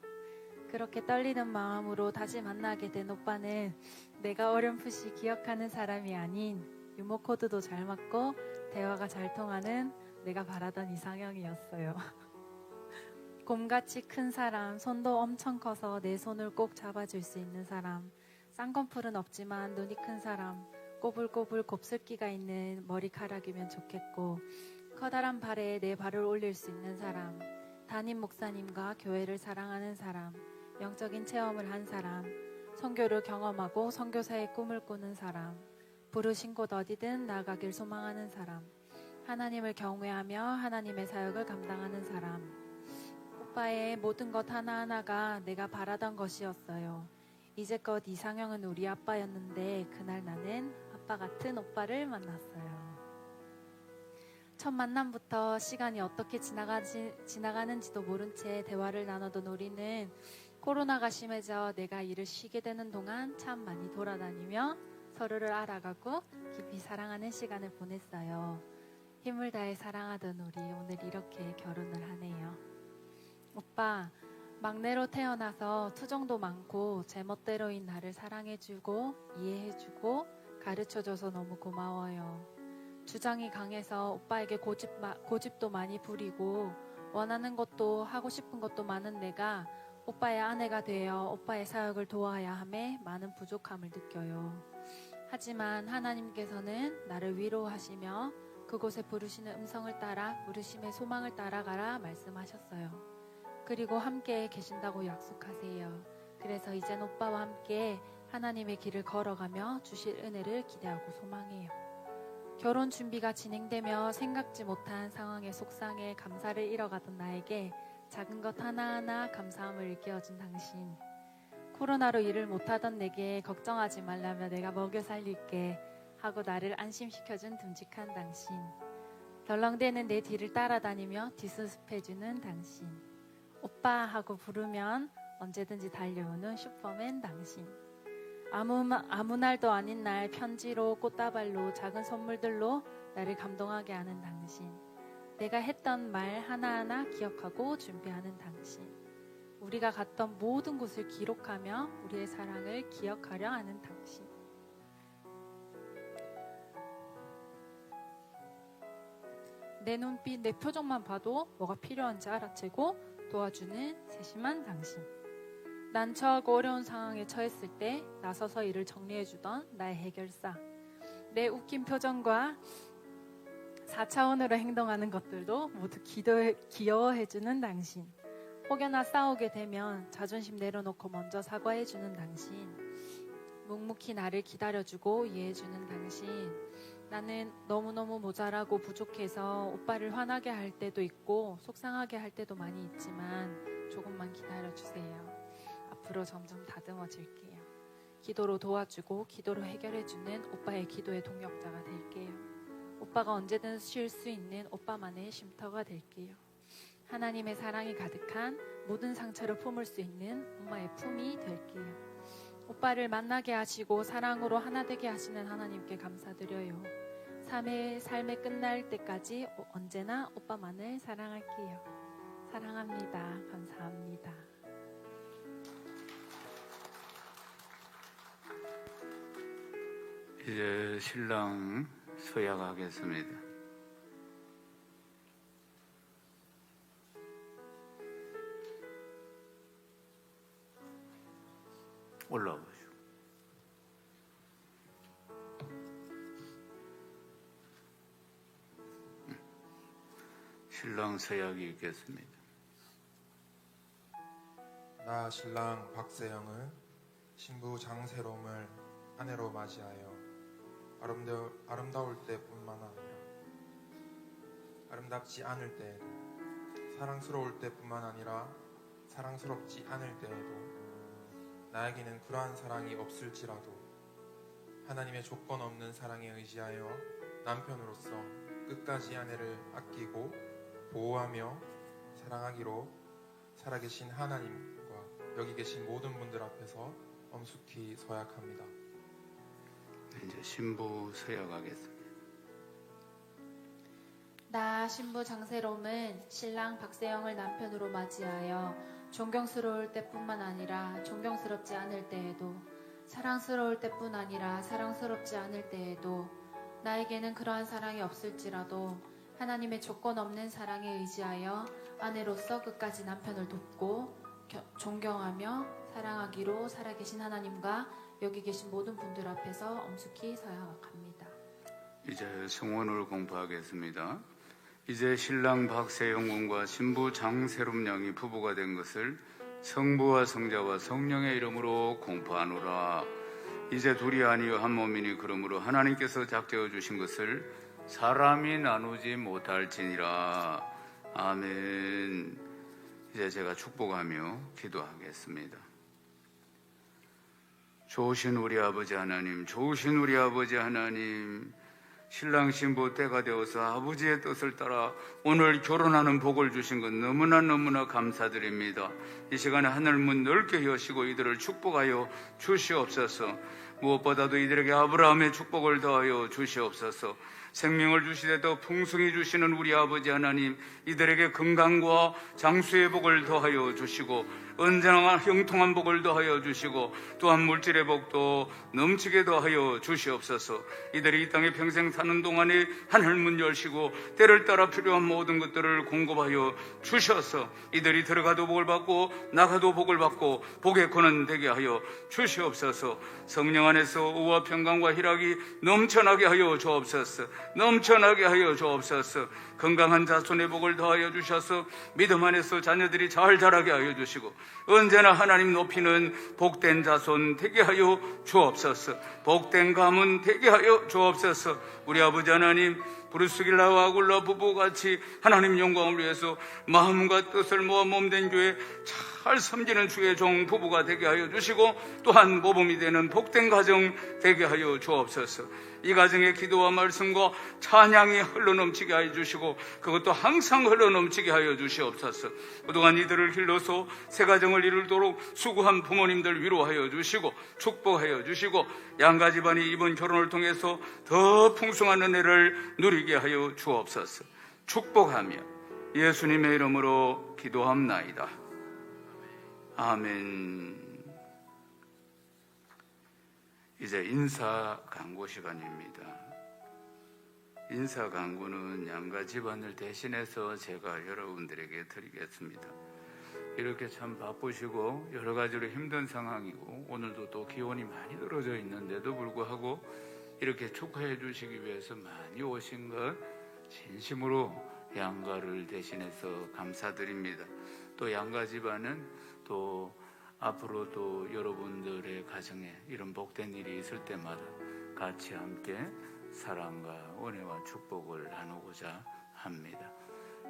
그렇게 떨리는 마음으로 다시 만나게 된 오빠는 내가 어렴풋이 기억하는 사람이 아닌 유머 코드도 잘 맞고 대화가 잘 통하는 내가 바라던 이상형이었어요. 곰같이 큰 사람, 손도 엄청 커서 내 손을 꼭 잡아줄 수 있는 사람, 쌍꺼풀은 없지만 눈이 큰 사람, 꼬불꼬불 곱슬기가 있는 머리카락이면 좋겠고 커다란 발에 내 발을 올릴 수 있는 사람, 담임 목사님과 교회를 사랑하는 사람, 영적인 체험을 한 사람, 선교를 경험하고 선교사의 꿈을 꾸는 사람, 부르신 곳 어디든 나아가길 소망하는 사람, 하나님을 경외하며 하나님의 사역을 감당하는 사람. 오빠의 모든 것 하나하나가 내가 바라던 것이었어요. 이제껏 이상형은 우리 아빠였는데 그날 나는 아빠 같은 오빠를 만났어요. 첫 만남부터 시간이 어떻게 지나가는지도 모른 채 대화를 나누던 우리는 코로나가 심해져 내가 일을 쉬게 되는 동안 참 많이 돌아다니며 서로를 알아가고 깊이 사랑하는 시간을 보냈어요. 힘을 다해 사랑하던 우리 오늘 이렇게 결혼을 하네요. 오빠, 막내로 태어나서 투정도 많고 제멋대로인 나를 사랑해주고 이해해주고 가르쳐줘서 너무 고마워요. 주장이 강해서 오빠에게 고집도 많이 부리고 원하는 것도 하고 싶은 것도 많은 내가 오빠의 아내가 되어 오빠의 사역을 도와야 함에 많은 부족함을 느껴요. 하지만 하나님께서는 나를 위로하시며 그곳에 부르시는 음성을 따라 부르심의 소망을 따라가라 말씀하셨어요. 그리고 함께 계신다고 약속하세요. 그래서 이젠 오빠와 함께 하나님의 길을 걸어가며 주실 은혜를 기대하고 소망해요. 결혼 준비가 진행되며 생각지 못한 상황에 속상해 감사를 잃어가던 나에게 작은 것 하나하나 감사함을 일깨워준 당신. 코로나로 일을 못하던 내게 걱정하지 말라며 내가 먹여 살릴게 하고 나를 안심시켜준 듬직한 당신. 덜렁대는 내 뒤를 따라다니며 뒷수습해주는 당신. 오빠 하고 부르면 언제든지 달려오는 슈퍼맨 당신. 아무 날도 아닌 날 편지로 꽃다발로 작은 선물들로 나를 감동하게 하는 당신. 내가 했던 말 하나하나 기억하고 준비하는 당신. 우리가 갔던 모든 곳을 기록하며 우리의 사랑을 기억하려 하는 당신. 내 눈빛, 내 표정만 봐도 뭐가 필요한지 알아채고 도와주는 세심한 당신. 난처하고 어려운 상황에 처했을 때 나서서 일을 정리해주던 나의 해결사. 내 웃긴 표정과 4차원으로 행동하는 것들도 모두 귀여워해주는 당신. 혹여나 싸우게 되면 자존심 내려놓고 먼저 사과해주는 당신. 묵묵히 나를 기다려주고 이해해주는 당신. 나는 너무너무 모자라고 부족해서 오빠를 화나게 할 때도 있고 속상하게 할 때도 많이 있지만 조금만 기다려주세요. 앞으로 점점 다듬어질게요. 기도로 도와주고 기도로 해결해주는 오빠의 기도의 동역자가 될게요. 오빠가 언제든 쉴 수 있는 오빠만의 쉼터가 될게요. 하나님의 사랑이 가득한 모든 상처를 품을 수 있는 엄마의 품이 될게요. 오빠를 만나게 하시고 사랑으로 하나 되게 하시는 하나님께 감사드려요. 삶의 끝날 때까지 언제나 오빠만을 사랑할게요. 사랑합니다. 감사합니다. 이제 신랑 서약하겠습니다. 올라오시오. 신랑 서약이 있겠습니다. 나 신랑 박세영은 신부 장세롬을 아내로 맞이하여 아름다울 때뿐만 아니라 아름답지 않을 때에도 사랑스러울 때뿐만 아니라 사랑스럽지 않을 때에도 나에게는 그러한 사랑이 없을지라도 하나님의 조건 없는 사랑에 의지하여 남편으로서 끝까지 아내를 아끼고 보호하며 사랑하기로 살아계신 하나님과 여기 계신 모든 분들 앞에서 엄숙히 서약합니다. 이제 신부 서약하겠습니다. 나 신부 장세롬은 신랑 박세영을 남편으로 맞이하여 존경스러울 때뿐만 아니라 존경스럽지 않을 때에도, 사랑스러울 때뿐 아니라 사랑스럽지 않을 때에도, 나에게는 그러한 사랑이 없을지라도 하나님의 조건 없는 사랑에 의지하여 아내로서 끝까지 남편을 돕고 존경하며 사랑하기로 살아계신 하나님과 여기 계신 모든 분들 앞에서 엄숙히 서약합니다. 이제 성원을 공포하겠습니다. 이제 신랑 박세영 군과 신부 장세롬 양이 부부가 된 것을 성부와 성자와 성령의 이름으로 공포하노라. 이제 둘이 아니요 한 몸이니 그러므로 하나님께서 작정해 주신 것을 사람이 나누지 못할지니라. 아멘. 이제 제가 축복하며 기도하겠습니다. 좋으신 우리 아버지 하나님, 좋으신 우리 아버지 하나님, 신랑 신부 때가 되어서 아버지의 뜻을 따라 오늘 결혼하는 복을 주신 것 너무나 감사드립니다. 이 시간에 하늘문 넓게 여시고 이들을 축복하여 주시옵소서. 무엇보다도 이들에게 아브라함의 축복을 더하여 주시옵소서. 생명을 주시되 더 풍성히 주시는 우리 아버지 하나님, 이들에게 건강과 장수의 복을 더하여 주시고 언제나 형통한 복을 더하여 주시고 또한 물질의 복도 넘치게 더하여 주시옵소서. 이들이 이 땅에 평생 사는 동안에 하늘문 열시고 때를 따라 필요한 모든 것들을 공급하여 주셔서 이들이 들어가도 복을 받고 나가도 복을 받고 복의 권은 되게 하여 주시옵소서. 성령 안에서 의와 평강과 희락이 넘쳐나게 하여 주옵소서. 넘쳐나게 하여 주옵소서. 건강한 자손의 복을 더하여 주셔서 믿음 안에서 자녀들이 잘 자라게 하여 주시고 언제나 하나님 높이는 복된 자손 되게 하여 주옵소서. 복된 가문 되게 하여 주옵소서. 우리 아버지 하나님, 브루스길라와 아굴라 부부같이 하나님 영광을 위해서 마음과 뜻을 모아 몸된 교회 잘 섬기는 주의 종 부부가 되게 하여 주시고 또한 모범이 되는 복된 가정 되게 하여 주옵소서. 이 가정의 기도와 말씀과 찬양이 흘러넘치게 하여 주시고 그것도 항상 흘러넘치게 하여 주시옵소서. 그동안 이들을 길러서 새 가정을 이루도록 수고한 부모님들 위로하여 주시고 축복하여 주시고 양가 집안이 이번 결혼을 통해서 더 풍성한 은혜를 누리게 하여 주옵소서. 축복하며 예수님의 이름으로 기도합나이다. 아멘. 이제 인사 강구 시간입니다. 인사 강구는 양가 집안을 대신해서 제가 여러분들에게 드리겠습니다. 이렇게 참 바쁘시고 여러 가지로 힘든 상황이고 오늘도 또 기온이 많이 떨어져 있는데도 불구하고 이렇게 축하해 주시기 위해서 많이 오신 것 진심으로 양가를 대신해서 감사드립니다. 또 양가 집안은 또 앞으로도 여러분들의 가정에 이런 복된 일이 있을 때마다 같이 함께 사랑과 은혜와 축복을 나누고자 합니다.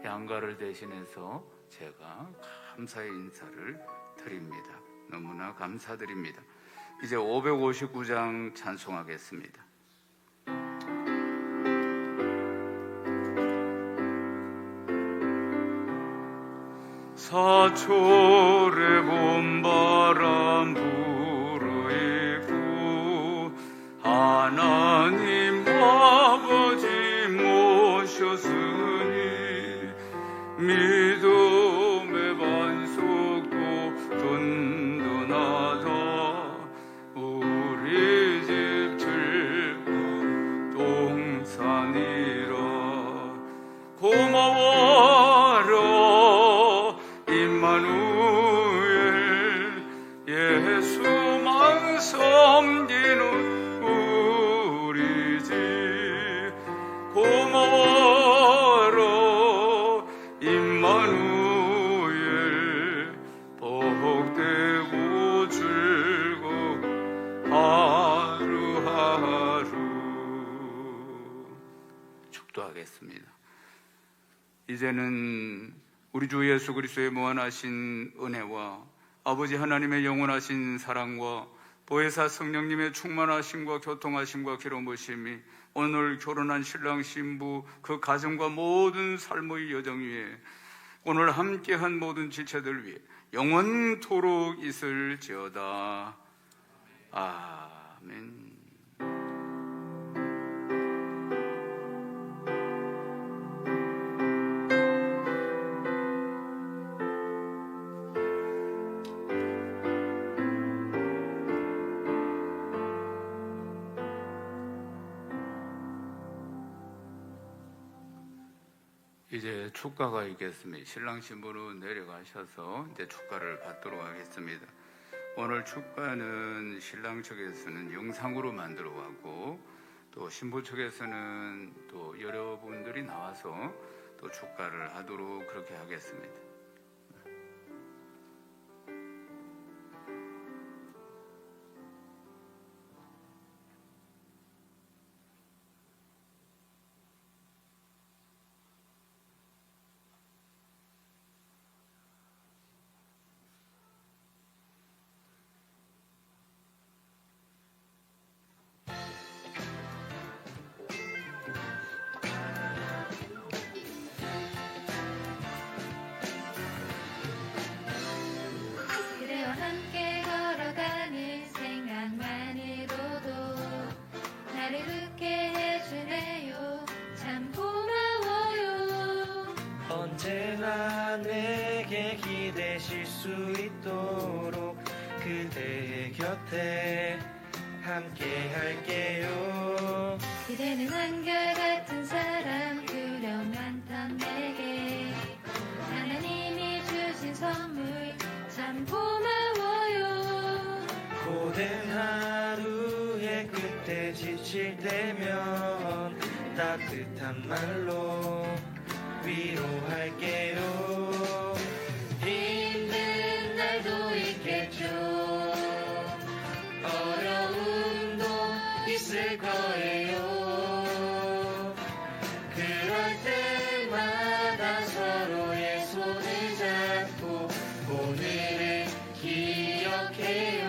양가를 대신해서 제가 감사의 인사를 드립니다. 너무나 감사드립니다. 이제 559장 찬송하겠습니다. 사철의 봄바람 불어있고 하나님 아버지 모셨으니 믿음의 반석도 든든하다. 우리 집 즐거운 동산이라. 고마워라 임마누엘. 예수만 섬기는 우리 집. 고마워라 임마누엘. 복되고 즐거운 하루하루. 축도하겠습니다. 이제는 우리 주 예수 그리스도의 무한하신 은혜와 아버지 하나님의 영원하신 사랑과 보혜사 성령님의 충만하심과 교통하심과 기름부심이 오늘 결혼한 신랑 신부 그 가정과 모든 삶의 여정 위에 오늘 함께한 모든 지체들 위해 영원토록 있을지어다. 아멘. 이제 축가가 있겠습니다. 신랑 신부는 내려가셔서 이제 축가를 받도록 하겠습니다. 오늘 축가는 신랑 측에서는 영상으로 만들어 왔고 또 신부 측에서는 또 여러분들이 나와서 또 축가를 하도록 그렇게 하겠습니다. 그대와 함께 걸어가는 생각만으로도 나를 웃게 해주네요. 참 고마워요. 언제나 내게 기대실 수 있도록 그대의 곁에 함께 할게요. 그대는 한결같은 사람, 두려움 많던 내게 하나님이 주신 선물 참 고마워요. 고된 하루의 끝에 지칠 때면 따뜻한 말로 위로할게요. 힘든 날도 있겠죠. 어려움도 있을 거예요. 그럴 때마다 서로의 손을 잡고 오늘을 기억해요.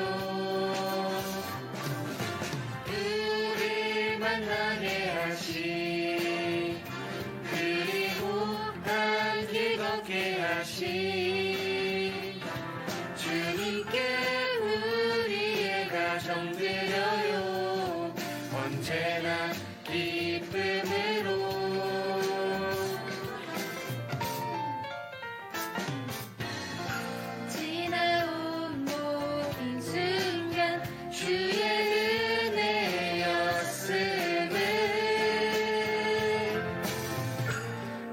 우릴 만나게 하신 그리고 함께 걷게 하신 주님께 우리의 가정 드려요. 언제나 기쁨으로. 지나온 모든 순간 주의 은혜였음을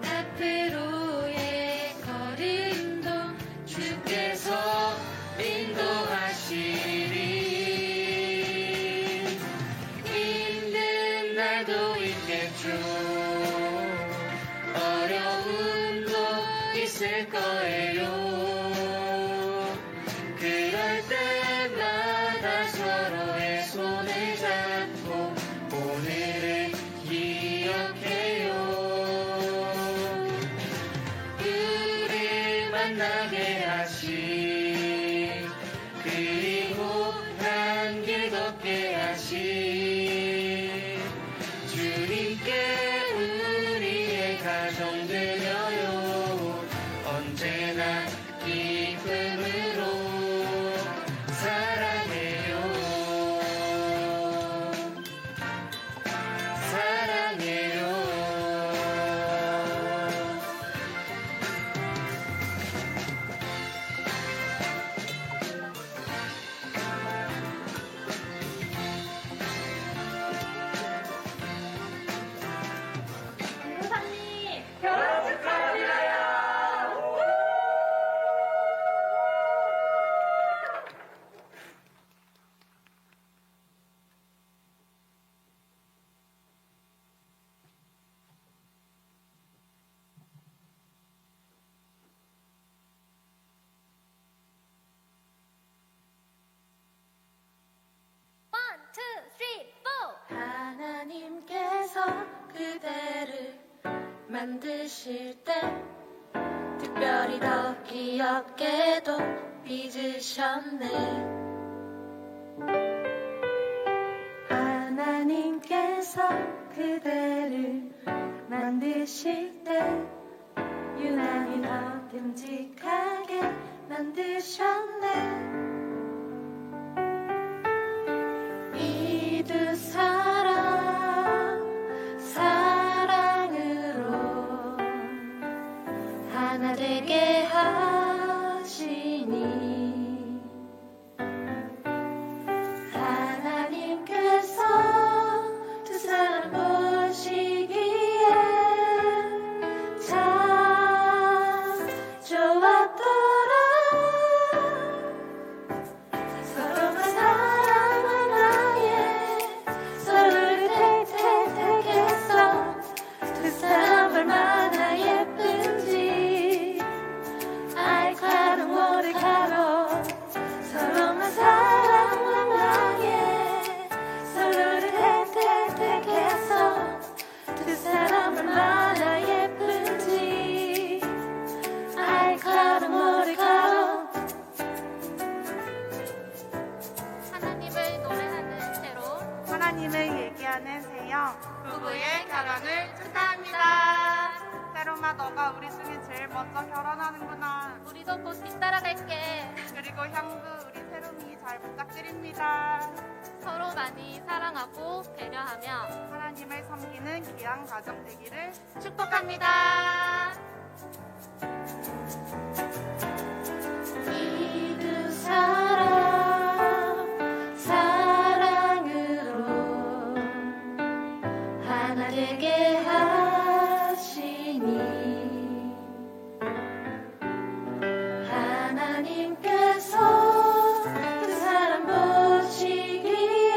앞으로의 걸음도 주께서 인도하시리. 힘든 날도 있겠죠. 어려움도 있을 거예요. 그럴 때마다 서로의 손을 잡고 오늘을 기억해요. 우릴 만나게 하신 그리고 한 길 걷게 하신 주님께 우리의 가정 드려요. 언제나 기쁨으로 사랑해요. 사랑해요. 변호사님 결혼 축하드려요. 하나님께서 그대를 만드실 때 특별히 더 귀엽게도 빚으셨네. 하나님께서 그대를 만드실 때 유난히 더 듬직하게 만드셨네. 이 두 사랑 사랑으로 하나 되게 하시니 하나님께서 두 사람 보시기에 참 좋았더라. 서로가 사랑하나에 서로를 택해서 두 사람 얼마나 예쁜지 알고 머리카락 서로가 사랑하나에 서로를 택해서 두 사람 얼마나 예쁜지 알고 머리카락. 하나님을 노래하는 새로 하나님을 얘기하는 새영 부부의 결혼을 축하합니다. 세롬아, 너가 우리 중에 제일 먼저 결혼하는구나. 우리도 곧 뒤따라갈게. 그리고 형부 우리 세롬이 잘 부탁드립니다. 서로 많이 사랑하고 배려하며 하나님을 섬기는 귀한 가정 되기를 축복합니다. 이 두 사람 사랑으로 하나 되게 하시니 하나님께서 두 사람 보시기에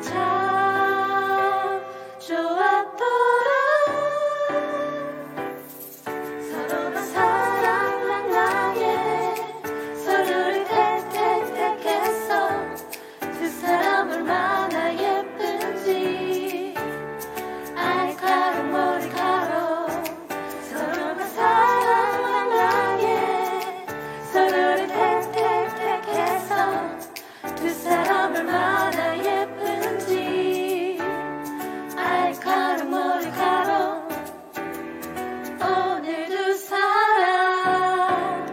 참 좋았더라. 서로가 사랑하나에 서로를 택해서 두 사람 얼마나 예쁜지 알고 머리카락 서로가 사랑하나에 서로를 택해서 두 사람 얼마나 예쁜지 알고 머리카락. 오늘 두 사람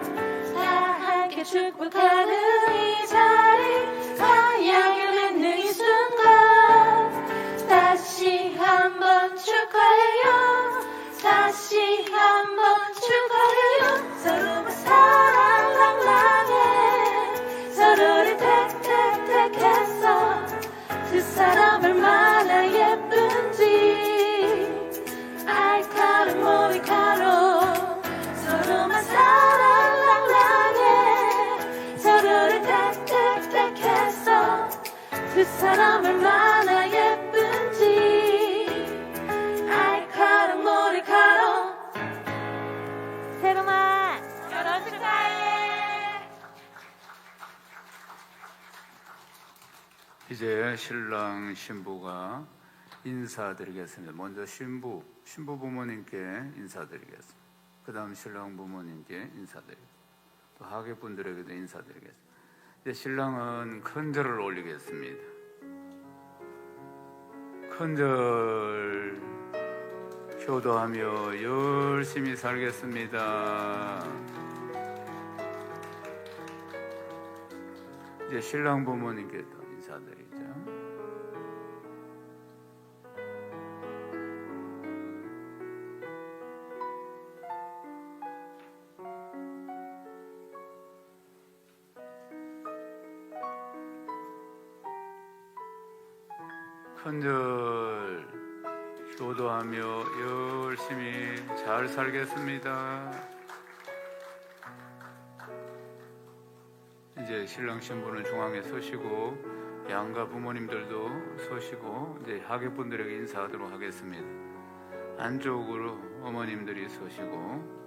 다 함께 축복하는 이 자리 가약을 맺는 이 순간 다시 한번 축하해요. 다시 한번 축하해요. 서로가 사랑하나에 서로를 택해서 두 사람 얼마나 예쁜지 알고 머리카락 서로만 사랑하나에 서로를 택해서 두 사람 얼마나 예쁜지 알고 머리카락. 세롬아 결혼 축하해. 이제 신랑 신부가 인사드리겠습니다. 먼저 신부 부모님께 인사드리겠습니다. 그 다음 신랑 부모님께 인사드리겠습니다. 또 하객분들에게도 인사드리겠습니다. 이제 신랑은 큰절을 올리겠습니다. 큰절 효도하며 열심히 살겠습니다. 이제 신랑 부모님께 또 인사드리죠. 큰절 효도하며 열심히 잘 살겠습니다. 이제 신랑 신부는 중앙에 서시고 양가 부모님들도 서시고 이제 하객분들에게 인사하도록 하겠습니다. 안쪽으로 어머님들이 서시고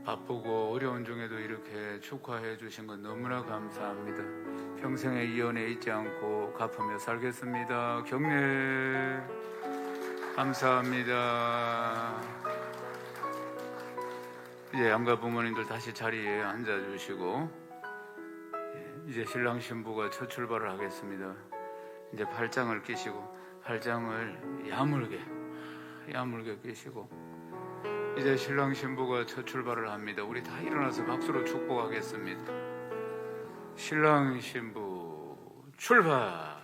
바쁘고 어려운 중에도 이렇게 축하해 주신 건 너무나 감사합니다. 평생의 이연에 잊지 않고 갚으며 살겠습니다. 격려 감사합니다. 이제 양가 부모님들 다시 자리에 앉아주시고, 이제 신랑 신부가 첫 출발을 하겠습니다. 이제 팔짱을 끼시고, 팔짱을 야물게 끼시고, 이제 신랑 신부가 첫 출발을 합니다. 우리 다 일어나서 박수로 축복하겠습니다. 신랑 신부 출발!